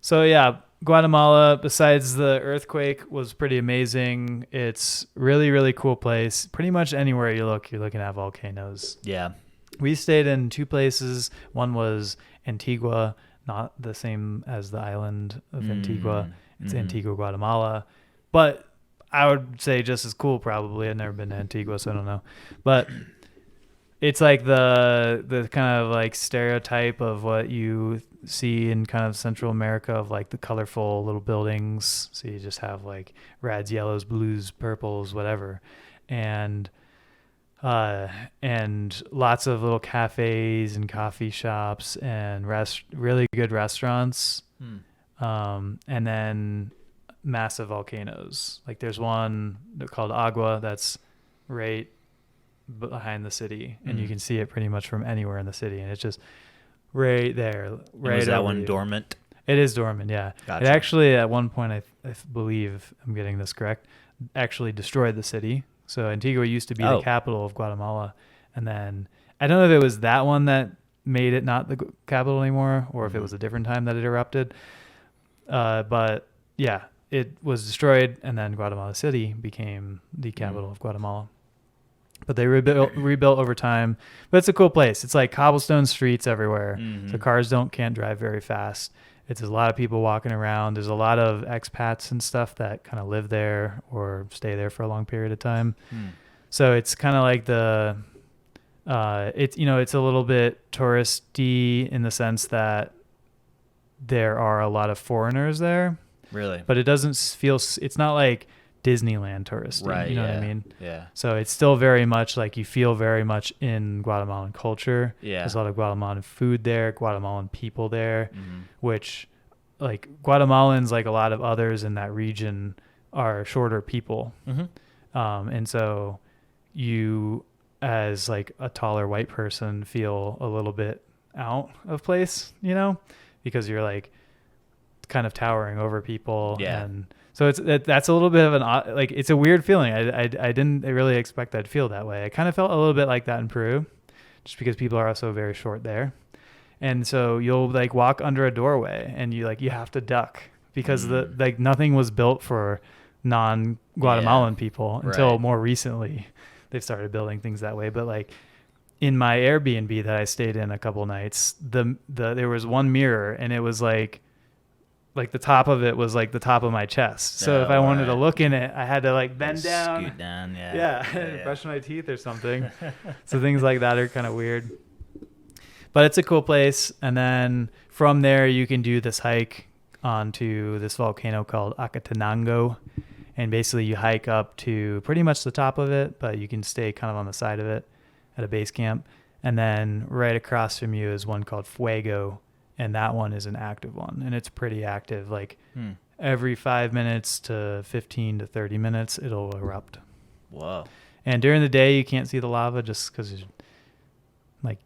So yeah, Guatemala, besides the earthquake, was pretty amazing. It's really, really cool place. Pretty much anywhere you look, you're looking at volcanoes. Yeah. We stayed in two places. One was Antigua, not the same as the island of Antigua. It's Antigua, Guatemala. But I would say just as cool probably. I've never been to Antigua, so I don't know. But it's like the kind of like stereotype of what you see in kind of Central America of like the colorful little buildings. So you just have like reds, yellows, blues, purples, whatever. And lots of little cafes and coffee shops and really good restaurants. And then massive volcanoes. Like there's one called Agua that's right behind the city, and you can see it pretty much from anywhere in the city, and it's just right there. Right. Was that over one you. dormant? It is dormant, yeah. Gotcha. It actually, at one point, I believe I'm getting this correct, actually destroyed the city. So Antigua used to be the capital of Guatemala, and then I don't know if it was that one that made it not the capital anymore, or if it was a different time that it erupted. But yeah, it was destroyed, and then Guatemala City became the capital of Guatemala. But they rebuilt over time. But it's a cool place. It's like cobblestone streets everywhere. So cars can't drive very fast. It's a lot of people walking around. There's a lot of expats and stuff that kind of live there or stay there for a long period of time. So it's kind of like it's a little bit touristy in the sense that there are a lot of foreigners there. Really? But it doesn't feel, it's not like Disneyland touristy. Right. You know yeah. what I mean? Yeah. So it's still very much like you feel very much in Guatemalan culture. Yeah. There's a lot of Guatemalan food there, Guatemalan people there, which like Guatemalans, like a lot of others in that region, are shorter people. And so you, as like a taller white person, feel a little bit out of place, you know, because you're like kind of towering over people. Yeah. And so that's a little bit of an odd, like, it's a weird feeling. I didn't really expect I'd feel that way. I kind of felt a little bit like that in Peru, just because people are also very short there. And so you'll like walk under a doorway and you have to duck because nothing was built for non-Guatemalan people until more recently they've started building things that way. But like in my Airbnb that I stayed in a couple nights, there was one mirror and it was like the top of it was like the top of my chest. So if I wanted to look in it, I had to like bend down. Scoot down, Brush my teeth or something. So things like that are kind of weird. But it's a cool place. And then from there, you can do this hike onto this volcano called Acatenango. And basically you hike up to pretty much the top of it, but you can stay kind of on the side of it at a base camp. And then right across from you is one called Fuego. And that one is an active one. And it's pretty active. Like every 5 minutes to 15 to 30 minutes, it'll erupt. Whoa. And during the day, you can't see the lava just because like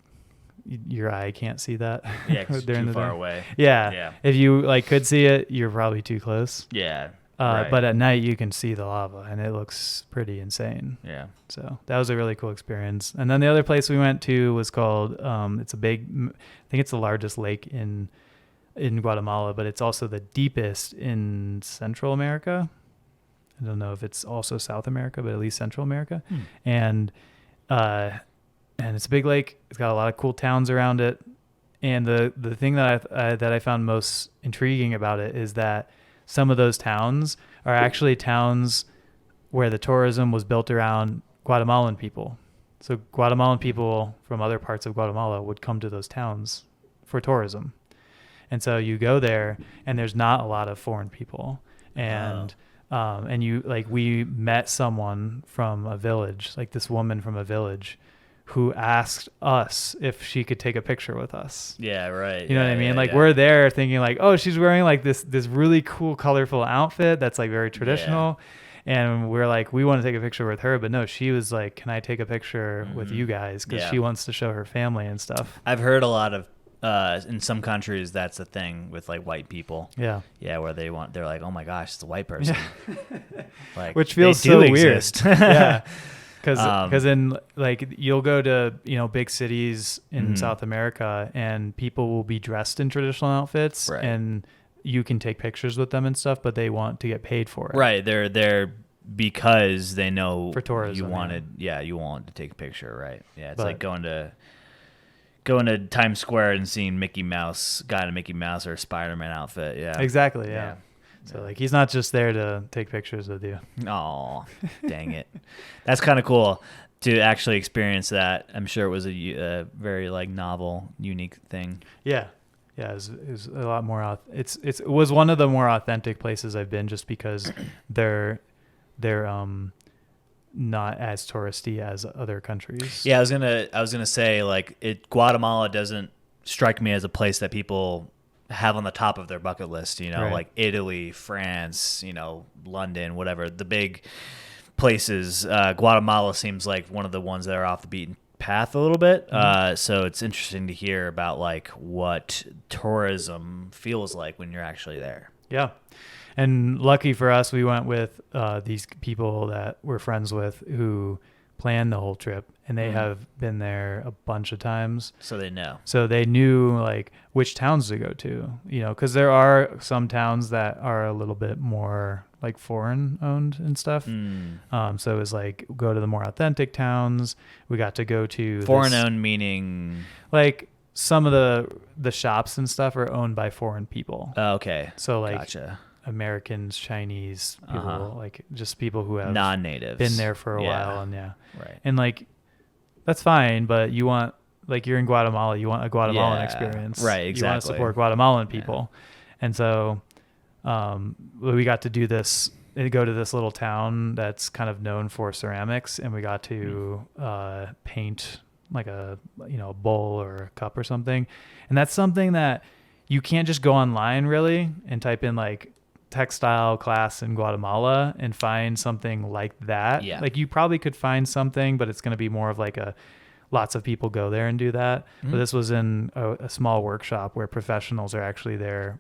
your eye can't see that. Yeah, 'cause it's too far away. Yeah. If you like could see it, you're probably too close. Yeah. Right. But at night you can see the lava and it looks pretty insane. Yeah. So that was a really cool experience. And then the other place we went to was called, it's a big, I think it's the largest lake in Guatemala, but it's also the deepest in Central America. I don't know if it's also South America, but at least Central America. And it's a big lake. It's got a lot of cool towns around it. And the thing that I found most intriguing about it is that some of those towns are actually towns where the tourism was built around Guatemalan people. So Guatemalan people from other parts of Guatemala would come to those towns for tourism. And so you go there and there's not a lot of foreign people. And you like, we met someone from a village, like this woman from a village who asked us if she could take a picture with us. Yeah, right. You know what I mean? Like we're there thinking like, oh, she's wearing like this really cool, colorful outfit that's like very traditional. Yeah. And we're like, we want to take a picture with her. But no, she was like, can I take a picture with you guys? Because she wants to show her family and stuff. I've heard a lot of, in some countries, that's a thing with like white people. Yeah. Yeah, where they're like, oh my gosh, it's a white person. Like, which feels so weird. Yeah. Because in like you'll go to big cities in South America and people will be dressed in traditional outfits and you can take pictures with them and stuff, but they want to get paid for it. Right, they're there because they know for tourism. You wanted to take a picture, right? Yeah, it's like going to Times Square and seeing Mickey Mouse, guy in a Mickey Mouse or a Spider-Man outfit. Yeah, exactly. Yeah. So like he's not just there to take pictures with you. Oh, dang it. That's kind of cool to actually experience that. I'm sure it was a very like novel, unique thing. Yeah. Yeah, it was a lot more it was one of the more authentic places I've been just because they're not as touristy as other countries. Yeah, I was going to say like Guatemala doesn't strike me as a place that people have on the top of their bucket list, like Italy, France, London, whatever, the big places. Guatemala seems like one of the ones that are off the beaten path a little bit. So it's interesting to hear about like what tourism feels like when you're actually there. Yeah. And lucky for us, we went with these people that we're friends with who planned the whole trip, and they have been there a bunch of times. So they know. So they knew like which towns to go to, because there are some towns that are a little bit more like foreign owned and stuff. So it was like go to the more authentic towns. We got to go to foreign owned, meaning like some of the shops and stuff are owned by foreign people. Oh, okay. So like gotcha. Americans, Chinese people, like just people who have non-natives been there for a while. And right. And like, that's fine, but you want, like you're in Guatemala, you want a Guatemalan experience. Right. Exactly. You want to support Guatemalan people. And so, we got to do this, go to this little town that's kind of known for ceramics. And we got to, paint like a bowl or a cup or something. And that's something that you can't just go online really and type in like textile class in Guatemala and find something like that. Yeah. Like you probably could find something, but it's going to be more of like lots of people go there and do that. But this was in a small workshop where professionals are actually there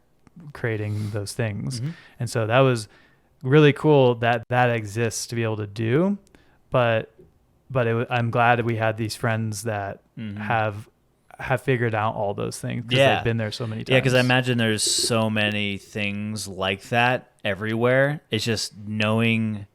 creating those things. And so that was really cool that exists to be able to do. But I'm glad that we had these friends that have figured out all those things because they've been there so many times. Yeah, because I imagine there's so many things like that everywhere. It's just knowing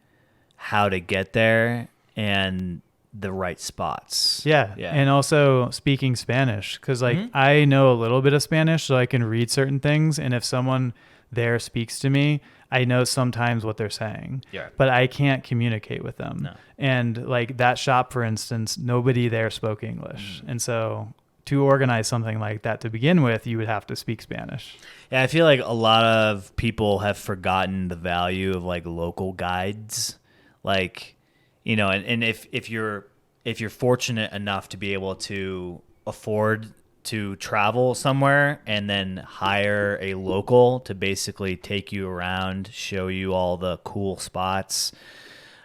how to get there and the right spots. Yeah. And also speaking Spanish because like I know a little bit of Spanish so I can read certain things. And if someone there speaks to me, I know sometimes what they're saying, but I can't communicate with them. No. And like that shop, for instance, nobody there spoke English. And so to organize something like that to begin with, you would have to speak Spanish. Yeah, I feel like a lot of people have forgotten the value of like local guides. Like, and if you're fortunate enough to be able to afford to travel somewhere and then hire a local to basically take you around, show you all the cool spots,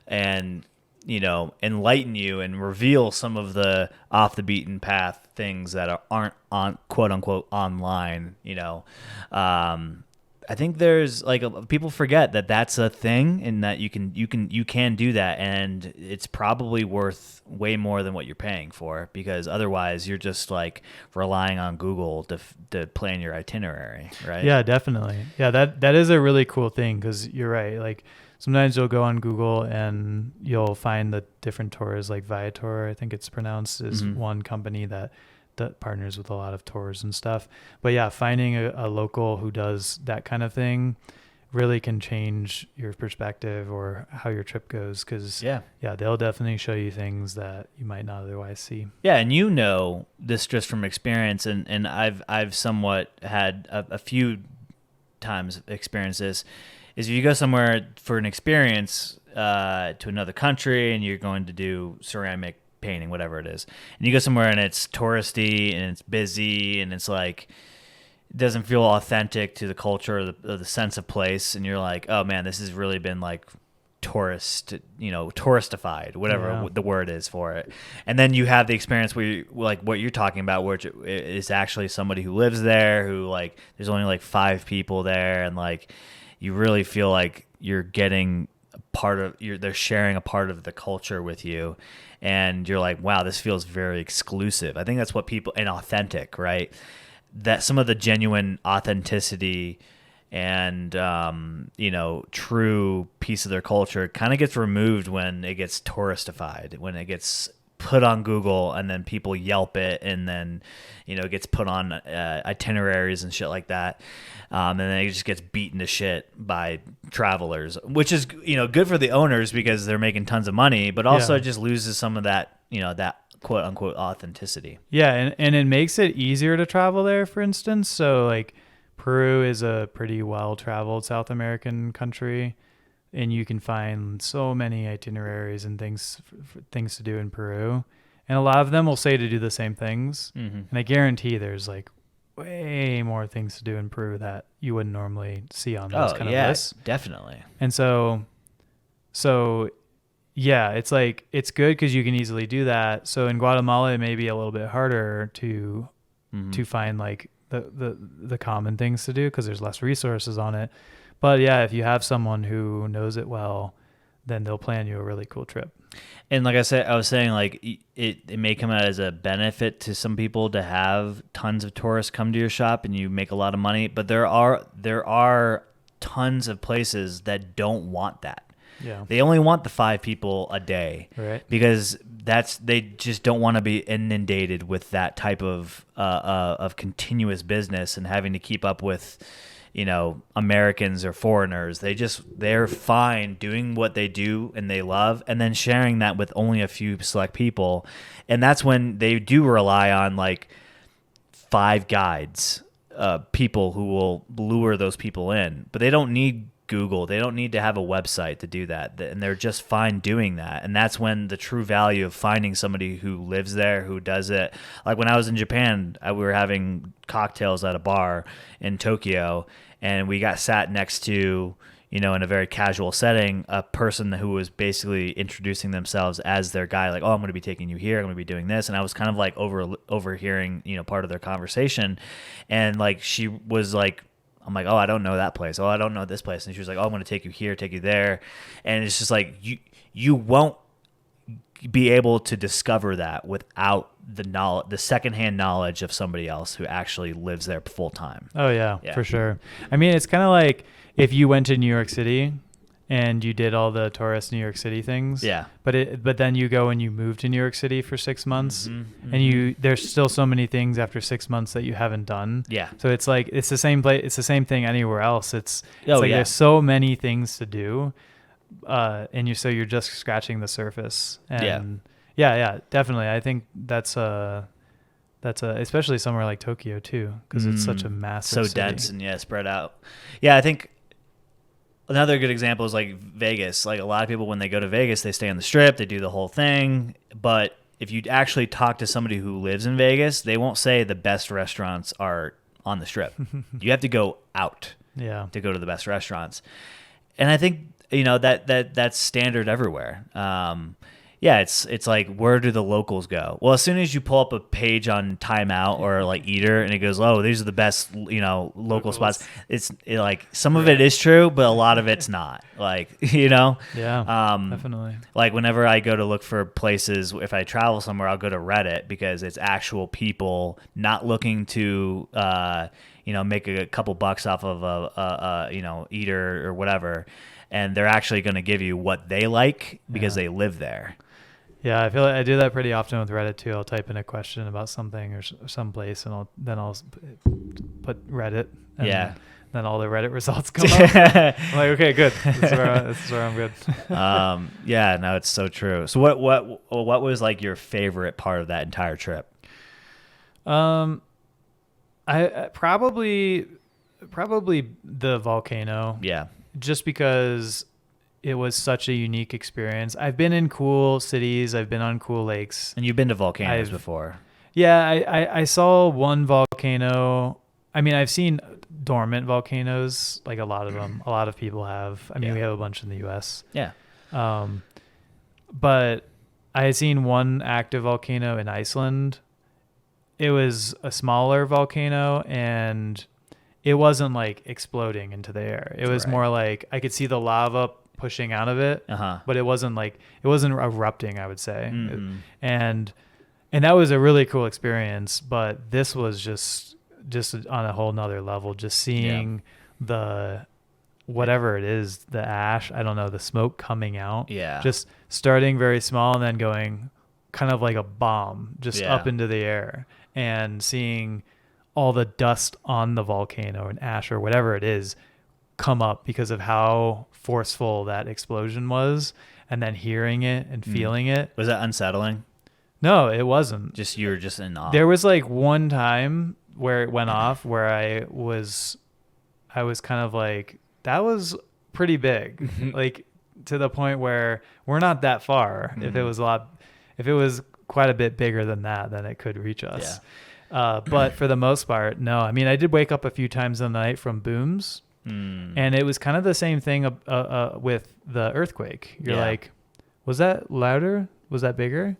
and enlighten you and reveal some of the off the beaten path things that aren't on quote unquote online. I think there's like people forget that that's a thing and that you can do that, and it's probably worth way more than what you're paying for, because otherwise you're just like relying on Google to plan your itinerary, right? Yeah, definitely. Yeah, that is a really cool thing, because you're right. Like sometimes you'll go on Google and you'll find the different tours, like Viator, I think it's pronounced, is one company that partners with a lot of tours and stuff. But yeah, finding a local who does that kind of thing really can change your perspective or how your trip goes, because they'll definitely show you things that you might not otherwise see. Yeah, and this just from experience, and I've somewhat had a few times experienced this, is if you go somewhere for an experience to another country and you're going to do ceramic painting, whatever it is, and you go somewhere and it's touristy and it's busy and it's like it doesn't feel authentic to the culture or the sense of place, and you're like, oh man, this has really been like touristified, whatever the word is for it. And then you have the experience where you, like what you're talking about, which is actually somebody who lives there, who like there's only like 5 people there, and like you really feel like you're getting they're sharing a part of the culture with you, and you're like, wow, this feels very exclusive. I think that's what people, and authentic, right? That some of the genuine authenticity and true piece of their culture kind of gets removed when it gets touristified, when it gets put on Google and then people Yelp it, and then it gets put on itineraries and shit like that, and then it just gets beaten to shit by travelers, which is good for the owners because they're making tons of money, but also it just loses some of that that quote unquote authenticity. Yeah, and it makes it easier to travel there, for instance. So like Peru is a pretty well-traveled South American country, and you can find so many itineraries and things to do in Peru. And a lot of them will say to do the same things. Mm-hmm. And I guarantee there's like way more things to do in Peru that you wouldn't normally see on those kind of lists. Definitely. And so yeah, it's like, it's good because you can easily do that. So in Guatemala, it may be a little bit harder to find like the common things to do because there's less resources on it. But yeah, if you have someone who knows it well, then they'll plan you a really cool trip. And like I was saying, like it may come out as a benefit to some people to have tons of tourists come to your shop and you make a lot of money. But there are tons of places that don't want that. Yeah. They only want the 5 people a day, right? Because they just don't want to be inundated with that type of continuous business and having to keep up with, Americans or foreigners. They're fine doing what they do and they love, and then sharing that with only a few select people. And that's when they do rely on like 5 guides, people who will lure those people in, but they don't need Google. They don't need to have a website to do that, and they're just fine doing that. And that's when the true value of finding somebody who lives there, who does it. Like when I was in Japan, we were having cocktails at a bar in Tokyo, and we got sat next to, in a very casual setting, a person who was basically introducing themselves as their guy, like, oh, I'm going to be taking you here, I'm going to be doing this. And I was kind of like overhearing, part of their conversation. And like, she was like, I'm like, oh, I don't know that place. Oh, I don't know this place. And she was like, oh, I'm going to take you here, take you there. And it's just like, you won't be able to discover that without the secondhand knowledge of somebody else who actually lives there full time. Oh yeah, for sure. I mean, it's kind of like if you went to New York City and you did all the tourist New York City things. Yeah. But then you go and you move to New York City for 6 months, and there's still so many things after 6 months that you haven't done. Yeah. So it's like it's the same place. It's the same thing anywhere else. It's there's so many things to do, and you're just scratching the surface. And yeah, definitely. I think that's especially somewhere like Tokyo too, because it's such a massive city. dense and spread out. Yeah, I think another good example is like Vegas. Like a lot of people, when they go to Vegas, they stay on the Strip, they do the whole thing. But if you actually talk to somebody who lives in Vegas, they won't say the best restaurants are on the Strip. You have to go out to go to the best restaurants. And I think, that's standard everywhere. It's like, where do the locals go? Well, as soon as you pull up a page on Time Out or like Eater and it goes, oh, these are the best, local spots. Like some of it is true, but a lot of it's not. Like, Yeah, definitely. Like whenever I go to look for places, if I travel somewhere, I'll go to Reddit because it's actual people not looking to, make a couple bucks off of a Eater or whatever. And they're actually going to give you what they like because they live there. Yeah, I feel like I do that pretty often with Reddit too. I'll type in a question about something or some place, and I'll put Reddit. And then all the Reddit results come up. I'm like, okay, good. This is where I'm good. No, it's so true. So what was like your favorite part of that entire trip? I probably the volcano. Yeah. Just because it was such a unique experience. I've been in cool cities. I've been on cool lakes. And you've been to volcanoes before. Yeah, I saw one volcano. I mean, I've seen dormant volcanoes, like a lot of them. A lot of people have. I mean, we have a bunch in the U.S. Yeah. But I had seen one active volcano in Iceland. It was a smaller volcano, and it wasn't like exploding into the air. It was more like I could see the lava pushing out of it, but it wasn't erupting, I would say. Mm-hmm. And that was a really cool experience, but this was just on a whole nother level, just seeing the, whatever it is, the ash, I don't know, the smoke coming out. Yeah. Just starting very small and then going kind of like a bomb just up into the air, and seeing all the dust on the volcano and ash or whatever it is come up because of how forceful that explosion was, and then hearing it and feeling it. Was that unsettling? No, it wasn't. You were just in awe. There was like one time where it went off where I was kind of like, that was pretty big. Like to the point where we're not that far. If it was quite a bit bigger than that, then it could reach us. Yeah. But for the most part, no. I mean, I did wake up a few times in the night from booms, and it was kind of the same thing with the earthquake. You're like, was that louder? Was that bigger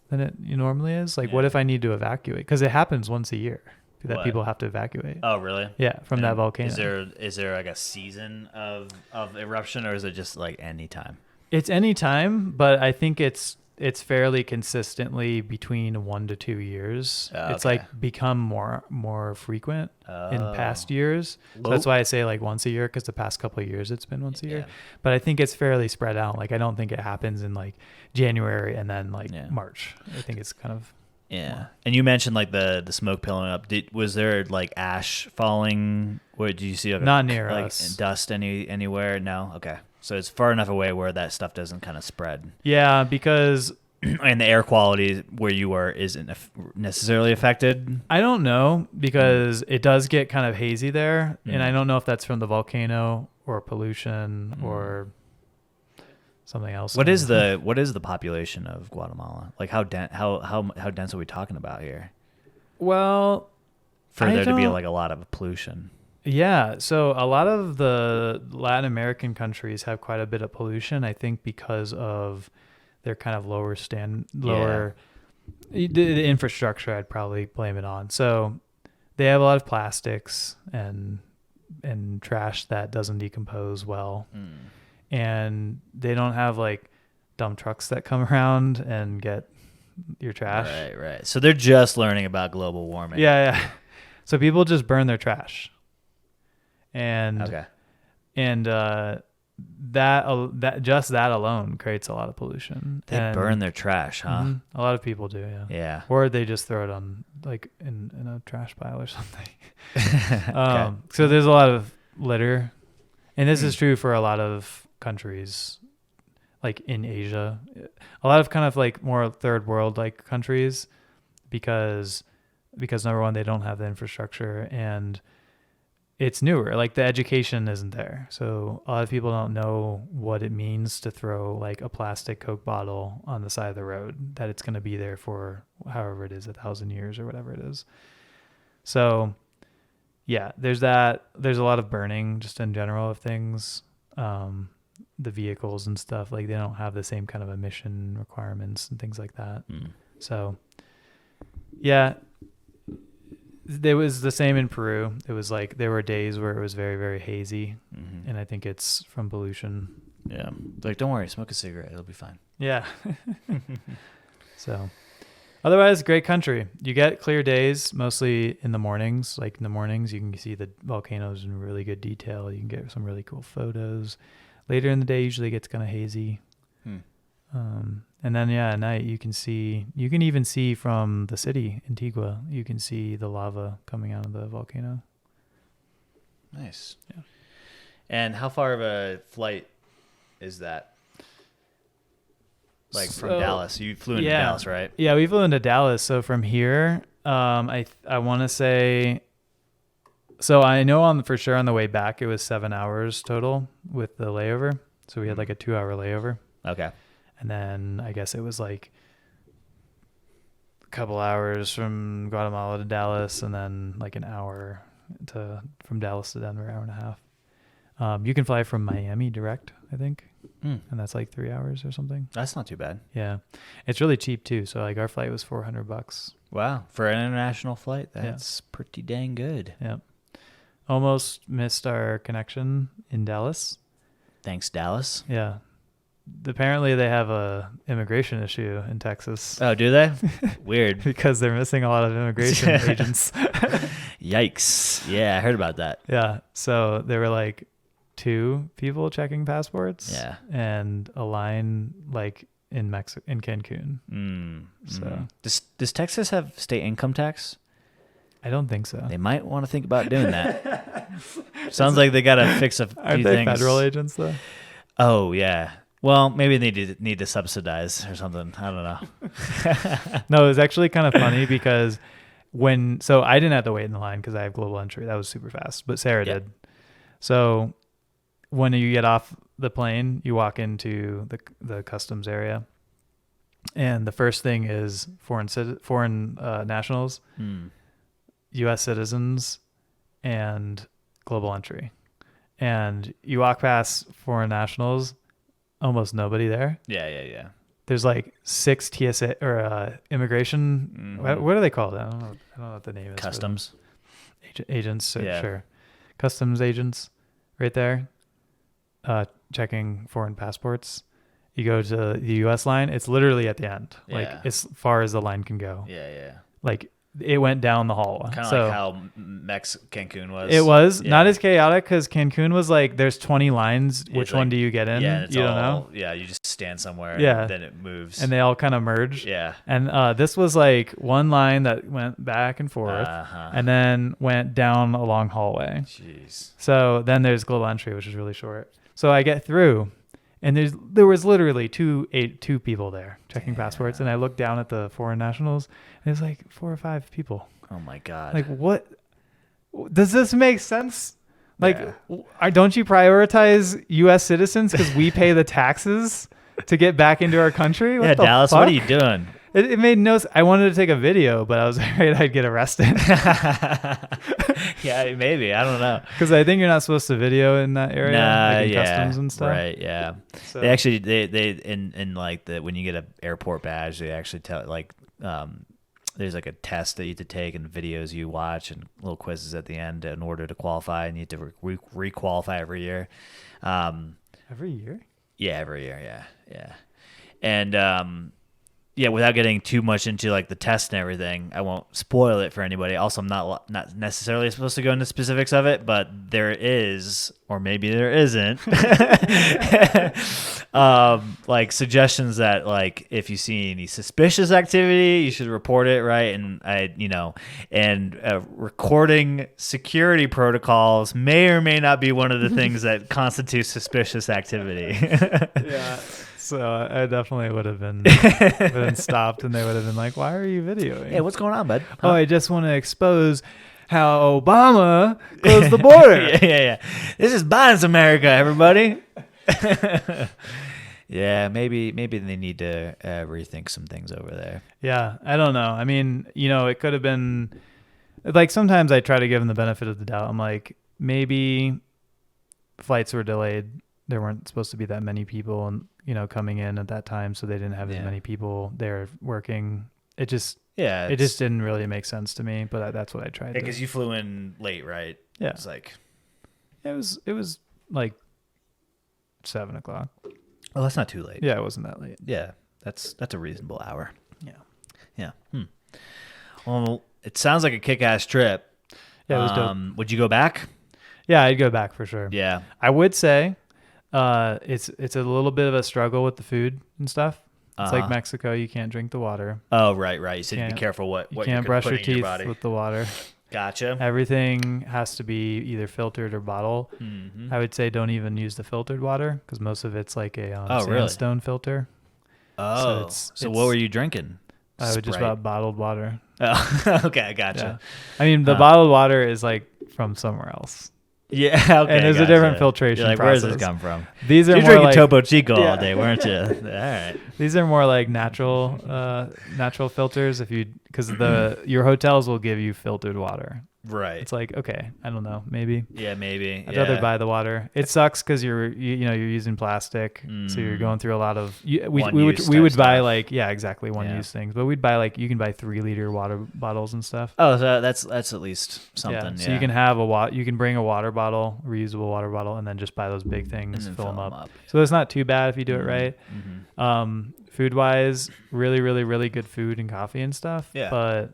than it normally is? Like, what if I need to evacuate? Because it happens once a year that people have to evacuate. Oh, really? Yeah, from that volcano. Is there like a season of eruption, or is it just like any time? It's any time, but I think it's fairly consistently between 1 to 2 years. Okay. It's like become more frequent in past years. So that's why I say like once a year, because the past couple of years it's been once a year. But I think it's fairly spread out. Like I don't think it happens in like January and then like March. I think it's kind of more. And you mentioned like the smoke billowing up. Was there like ash falling? Where did you see not near like us? Dust anywhere? No. Okay. So it's far enough away where that stuff doesn't kind of spread. Yeah, because and the air quality where you were isn't necessarily affected. I don't know, because it does get kind of hazy there, and I don't know if that's from the volcano or pollution or something else. What is the population of Guatemala? Like how dense are we talking about here? Well, for there to be like a lot of pollution. Yeah, so a lot of the Latin American countries have quite a bit of pollution, I think, because of their kind of the infrastructure. I'd probably blame it on. So they have a lot of plastics and trash that doesn't decompose well. And they don't have like dump trucks that come around and get your trash. Right. So they're just learning about global warming. Yeah. So people just burn their trash. And that alone creates a lot of pollution. They burn their trash, huh? Mm-hmm. A lot of people do, yeah. Or they just throw it on like in a trash pile or something. So there's a lot of litter, and this is true for a lot of countries, like in Asia, a lot of kind of like more third world like countries, because because number one, they don't have the infrastructure, and it's newer. Like the education isn't there. So a lot of people don't know what it means to throw like a plastic Coke bottle on the side of the road, that it's going to be there for however it is, 1,000 years or whatever it is. So yeah, there's that. There's a lot of burning just in general of things. The vehicles and stuff, like they don't have the same kind of emission requirements and things like that. So yeah, it was the same in Peru. It was like there were days where it was very, very hazy, and I think it's from pollution. Yeah, like don't worry, smoke a cigarette, it'll be fine. Yeah. So otherwise, great country. You get clear days, mostly in the mornings. Like in the mornings, you can see the volcanoes in really good detail. You can get some really cool photos. Later in the day, usually gets kind of hazy. And then, yeah, at night, you can even see from the city, Antigua, you can see the lava coming out of the volcano. Nice. Yeah. And how far of a flight is that? Like from Dallas? You flew into Dallas, right? Yeah, we flew into Dallas. So from here, I want to say, so I know for sure on the way back, it was 7 hours total with the layover. So we had like a 2-hour layover. Okay. And then I guess it was like a couple hours from Guatemala to Dallas, and then like an hour from Dallas to Denver, hour and a half. You can fly from Miami direct, I think. And that's like 3 hours or something. That's not too bad. Yeah. It's really cheap too. So like our flight was $400. Wow. For an international flight, that's pretty dang good. Yeah. Almost missed our connection in Dallas. Thanks, Dallas. Yeah. Apparently they have a immigration issue in Texas. Oh, do they? Weird. Because they're missing a lot of immigration agents. Yikes. Yeah, I heard about that. Yeah. So there were like 2 people checking passports. Yeah. And a line like in Cancun. So does Texas have state income tax? I don't think so. They might want to think about doing that. Sounds like they got to fix a few Aren't they things. federal agents though? Oh, yeah. Well, maybe they need to subsidize or something. I don't know. No, it was actually kind of funny because so I didn't have to wait in the line because I have global entry. That was super fast, but Sarah did. So when you get off the plane, you walk into the customs area, and the first thing is foreign nationals, U.S. citizens, and global entry. And you walk past foreign nationals, almost nobody there. Yeah. There's like 6 TSA or immigration. What are they called? I don't know what the name is. Customs agents. Sure. Customs agents, right there, checking foreign passports. You go to the U.S. line. It's literally at the end, like as far as the line can go. Yeah. Like it went down the hall. Kind of like how Cancun was. It was not as chaotic because Cancun was like there's 20 lines. Which one do you get in? Yeah, you don't know. Yeah, you just stand somewhere. Yeah, and then it moves, and they all kind of merge. Yeah, and this was like one line that went back and forth, and then went down a long hallway. Jeez. So then there's global entry, which is really short. So I get through, and there was literally two people there checking passports, and I looked down at the foreign nationals, and there's like 4 or 5 people. Oh my god! Like, what? Does this make sense? Like, don't you prioritize U.S. citizens because we pay the taxes to get back into our country? What the Dallas, fuck? what are you doing? It made no sense. I wanted to take a video, but I was afraid I'd get arrested. Yeah, maybe. I don't know. Because I think you're not supposed to video in that area, like in customs and stuff. Right, yeah. So. They actually, they in like when you get an airport badge, they actually tell like, there's like a test that you have to take and videos you watch and little quizzes at the end in order to qualify, and you have to re-qualify every year. Every year? Yeah, every year, yeah. And without getting too much into like the test and everything, I won't spoil it for anybody. Also, I'm not necessarily supposed to go into specifics of it, but there is, or maybe there isn't, like suggestions that like if you see any suspicious activity, you should report it, right? And recording security protocols may or may not be one of the things that constitutes suspicious activity. Yeah. So I definitely would have been stopped, and they would have been like, "Why are you videoing?" Hey, what's going on, bud? Oh, I just want to expose how Obama closed the border. Yeah. This is Biden's America, everybody. Yeah, maybe they need to rethink some things over there. Yeah, I don't know. I mean, it could have been like sometimes I try to give them the benefit of the doubt. I'm like, maybe flights were delayed. There weren't supposed to be that many people, and coming in at that time, so they didn't have as many people there working. It just didn't really make sense to me. But that's what I tried. Yeah, because you flew in late, right? Yeah, it's like it was like 7:00. Oh, that's not too late. Yeah, it wasn't that late. Yeah, that's a reasonable hour. Yeah. Well, it sounds like a kick-ass trip. Yeah, it was dope. Would you go back? Yeah, I'd go back for sure. Yeah. I would say it's a little bit of a struggle with the food and stuff. It's like Mexico, you can't drink the water. Oh, right. You said be careful what you can't brush your teeth your body. with the water. Gotcha. Everything has to be either filtered or bottled. Mm-hmm. I would say don't even use the filtered water because most of it's like a sandstone filter. Oh, so what were you drinking? I would just about bottled water. Oh, okay, I gotcha. Yeah. I mean, the bottled water is like from somewhere else. Yeah, okay. And there's a different filtration You're like, process. where does this come from? These are You're more drinking like Topo Chico all day, weren't you? All right. These are more like natural filters. Because your hotels will give you filtered water. Right. It's like, okay, I don't know, maybe. Yeah, maybe. I'd rather buy the water. It sucks because you're using plastic, so you're going through a lot of. We would buy like exactly one use things, but we'd buy like you can buy 3-liter water bottles and stuff. Oh, so that's at least something. Yeah. So you can have you can bring a water bottle, reusable water bottle, and then just buy those big things, fill them up. So it's not too bad if you do it right. Mm-hmm. Food wise, really, really, really good food and coffee and stuff. Yeah. But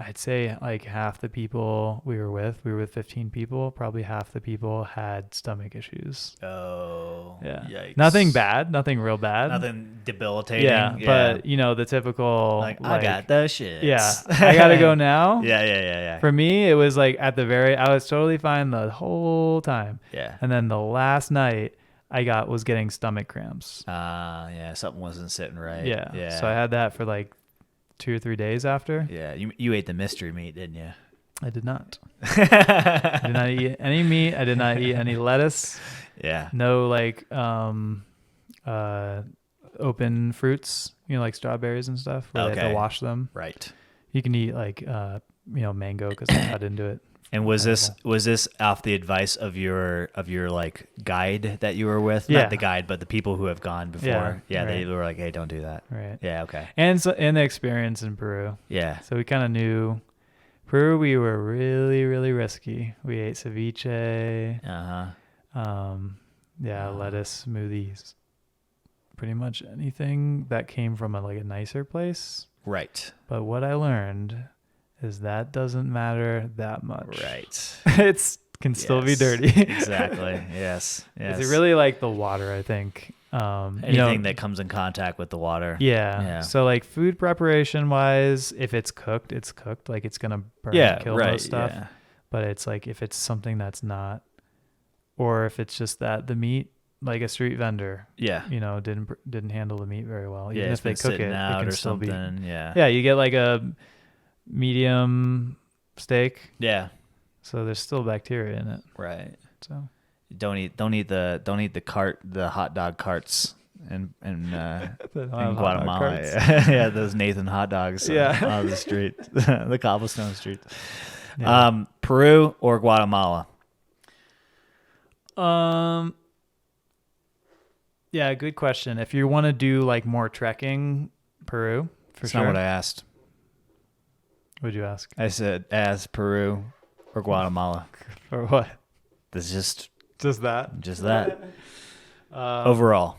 I'd say like half the people we were with 15 people, probably half the people had stomach issues. Oh, yeah. Yikes. Nothing bad, nothing real bad. Nothing debilitating. Yeah. But the typical, like I got the shit. Yeah. I got to go now. Yeah. For me, it was like I was totally fine the whole time. Yeah. And then the last night I was getting stomach cramps. Yeah. Something wasn't sitting right. Yeah. So I had that for like 2 or 3 days after. Yeah, you ate the mystery meat, didn't you? I did not. I did not eat any meat. I did not eat any lettuce. Yeah. No like open fruits, like strawberries and stuff where they have to wash them. Right. You can eat like mango because I cut into it. And was this off the advice of your like guide that you were with? Yeah. Not the guide, but the people who have gone before. Yeah, right. They were like, "Hey, don't do that." Right. Yeah, okay. And the experience in Peru. Yeah. So we kind of knew Peru. We were really, really risky. We ate ceviche. Lettuce smoothies. Pretty much anything that came from a nicer place. Right. But what I learned is that doesn't matter that much. Right. It can still be dirty. Exactly. Yes. Is it really like the water, I think. Anything that comes in contact with the water. Yeah. So like food preparation wise, if it's cooked, it's cooked. Like it's going to burn and kill most stuff. Yeah. But it's like if it's something that's not, or if it's just that the meat, like a street vendor, didn't handle the meat very well. Even if they cook it can still be. Yeah, you get like a medium steak. Yeah. So there's still bacteria in it. Right. So don't eat the hot dog carts in Guatemala. Yeah, those Nathan hot dogs on the street, the cobblestone streets. Yeah. Peru or Guatemala? Yeah, good question. If you want to do like more trekking, Peru for That's sure. not what I asked. What'd you ask? I said as Peru or Guatemala. For what? This just that. Just that. Overall.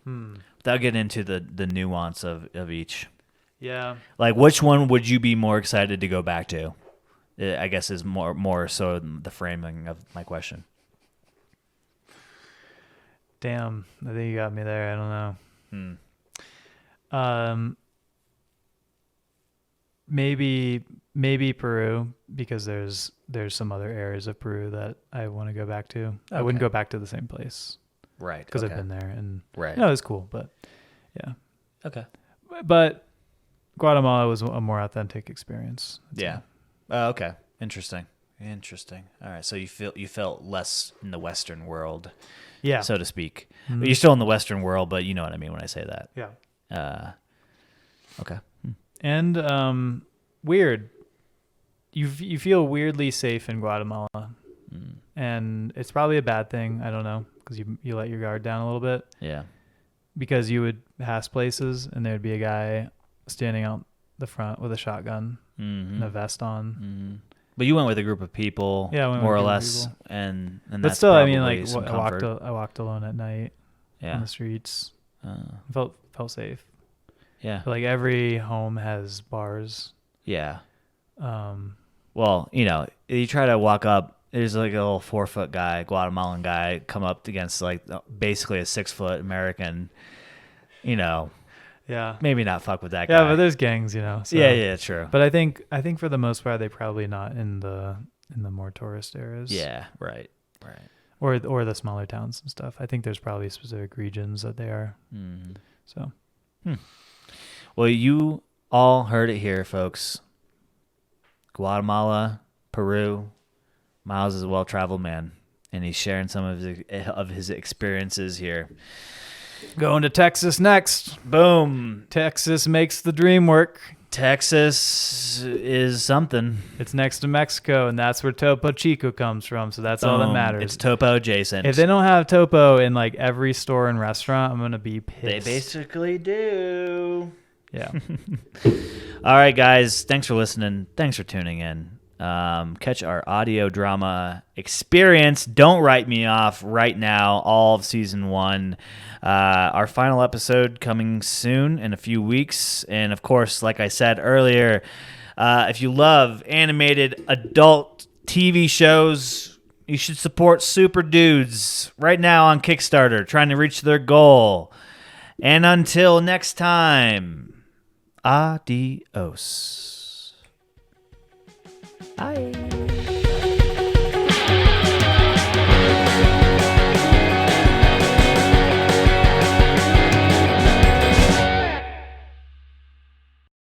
Without getting into the nuance of each. Yeah. Like which one would you be more excited to go back to? I guess is more so the framing of my question. Damn, I think you got me there. I don't know. Maybe Peru because there's some other areas of Peru that I want to go back to. Okay. I wouldn't go back to the same place. Right. Because okay. I've been there, and Right. it was cool. But yeah, Okay. but Guatemala was a more authentic experience. Yeah. Oh, okay. Interesting. All right. So you felt less in the Western world, Yeah. so to speak. Mhm. You're still in the Western world, but you know what I mean when I say that. Yeah. Okay. And weird. You feel weirdly safe in Guatemala, and it's probably a bad thing. I don't know, because you let your guard down a little bit. Yeah. Because you would pass places, and there'd be a guy standing out the front with a shotgun and a vest on. Mm-hmm. But you went with a group of people, Yeah, I went more with or a group of less, people. and But that's still, I probably mean, like some I comfort. walked alone at night on Yeah. the streets. Uh, Felt safe. yeah. But like every home has bars. Yeah. Um, Well, you try to walk up. There's like a little 4-foot guy, Guatemalan guy, come up against like basically a 6-foot American. yeah, Maybe not fuck with that yeah, guy. but there's gangs, So. Yeah, true. But I think for the most part, they probably not in the more tourist areas. Yeah, right. Or the smaller towns and stuff. I think there's probably specific regions that they are. Mm-hmm. So. Well, you all heard it here, folks. Guatemala, Peru. Myles is a well-traveled man, and he's sharing some of his experiences here. Going to Texas next. Boom. Texas makes the dream work. Texas is something. It's next to Mexico, and that's where Topo Chico comes from, so that's all that matters. It's Topo adjacent. If they don't have Topo in like every store and restaurant, I'm going to be pissed. They basically do. Yeah. All right, guys. Thanks for listening. Thanks for tuning in. Catch our audio drama experience. Don't write me off right now. All of season 1. Our final episode coming soon in a few weeks. And of course, like I said earlier, if you love animated adult TV shows, you should support Super Dudes right now on Kickstarter, trying to reach their goal. And until next time, adios. Bye.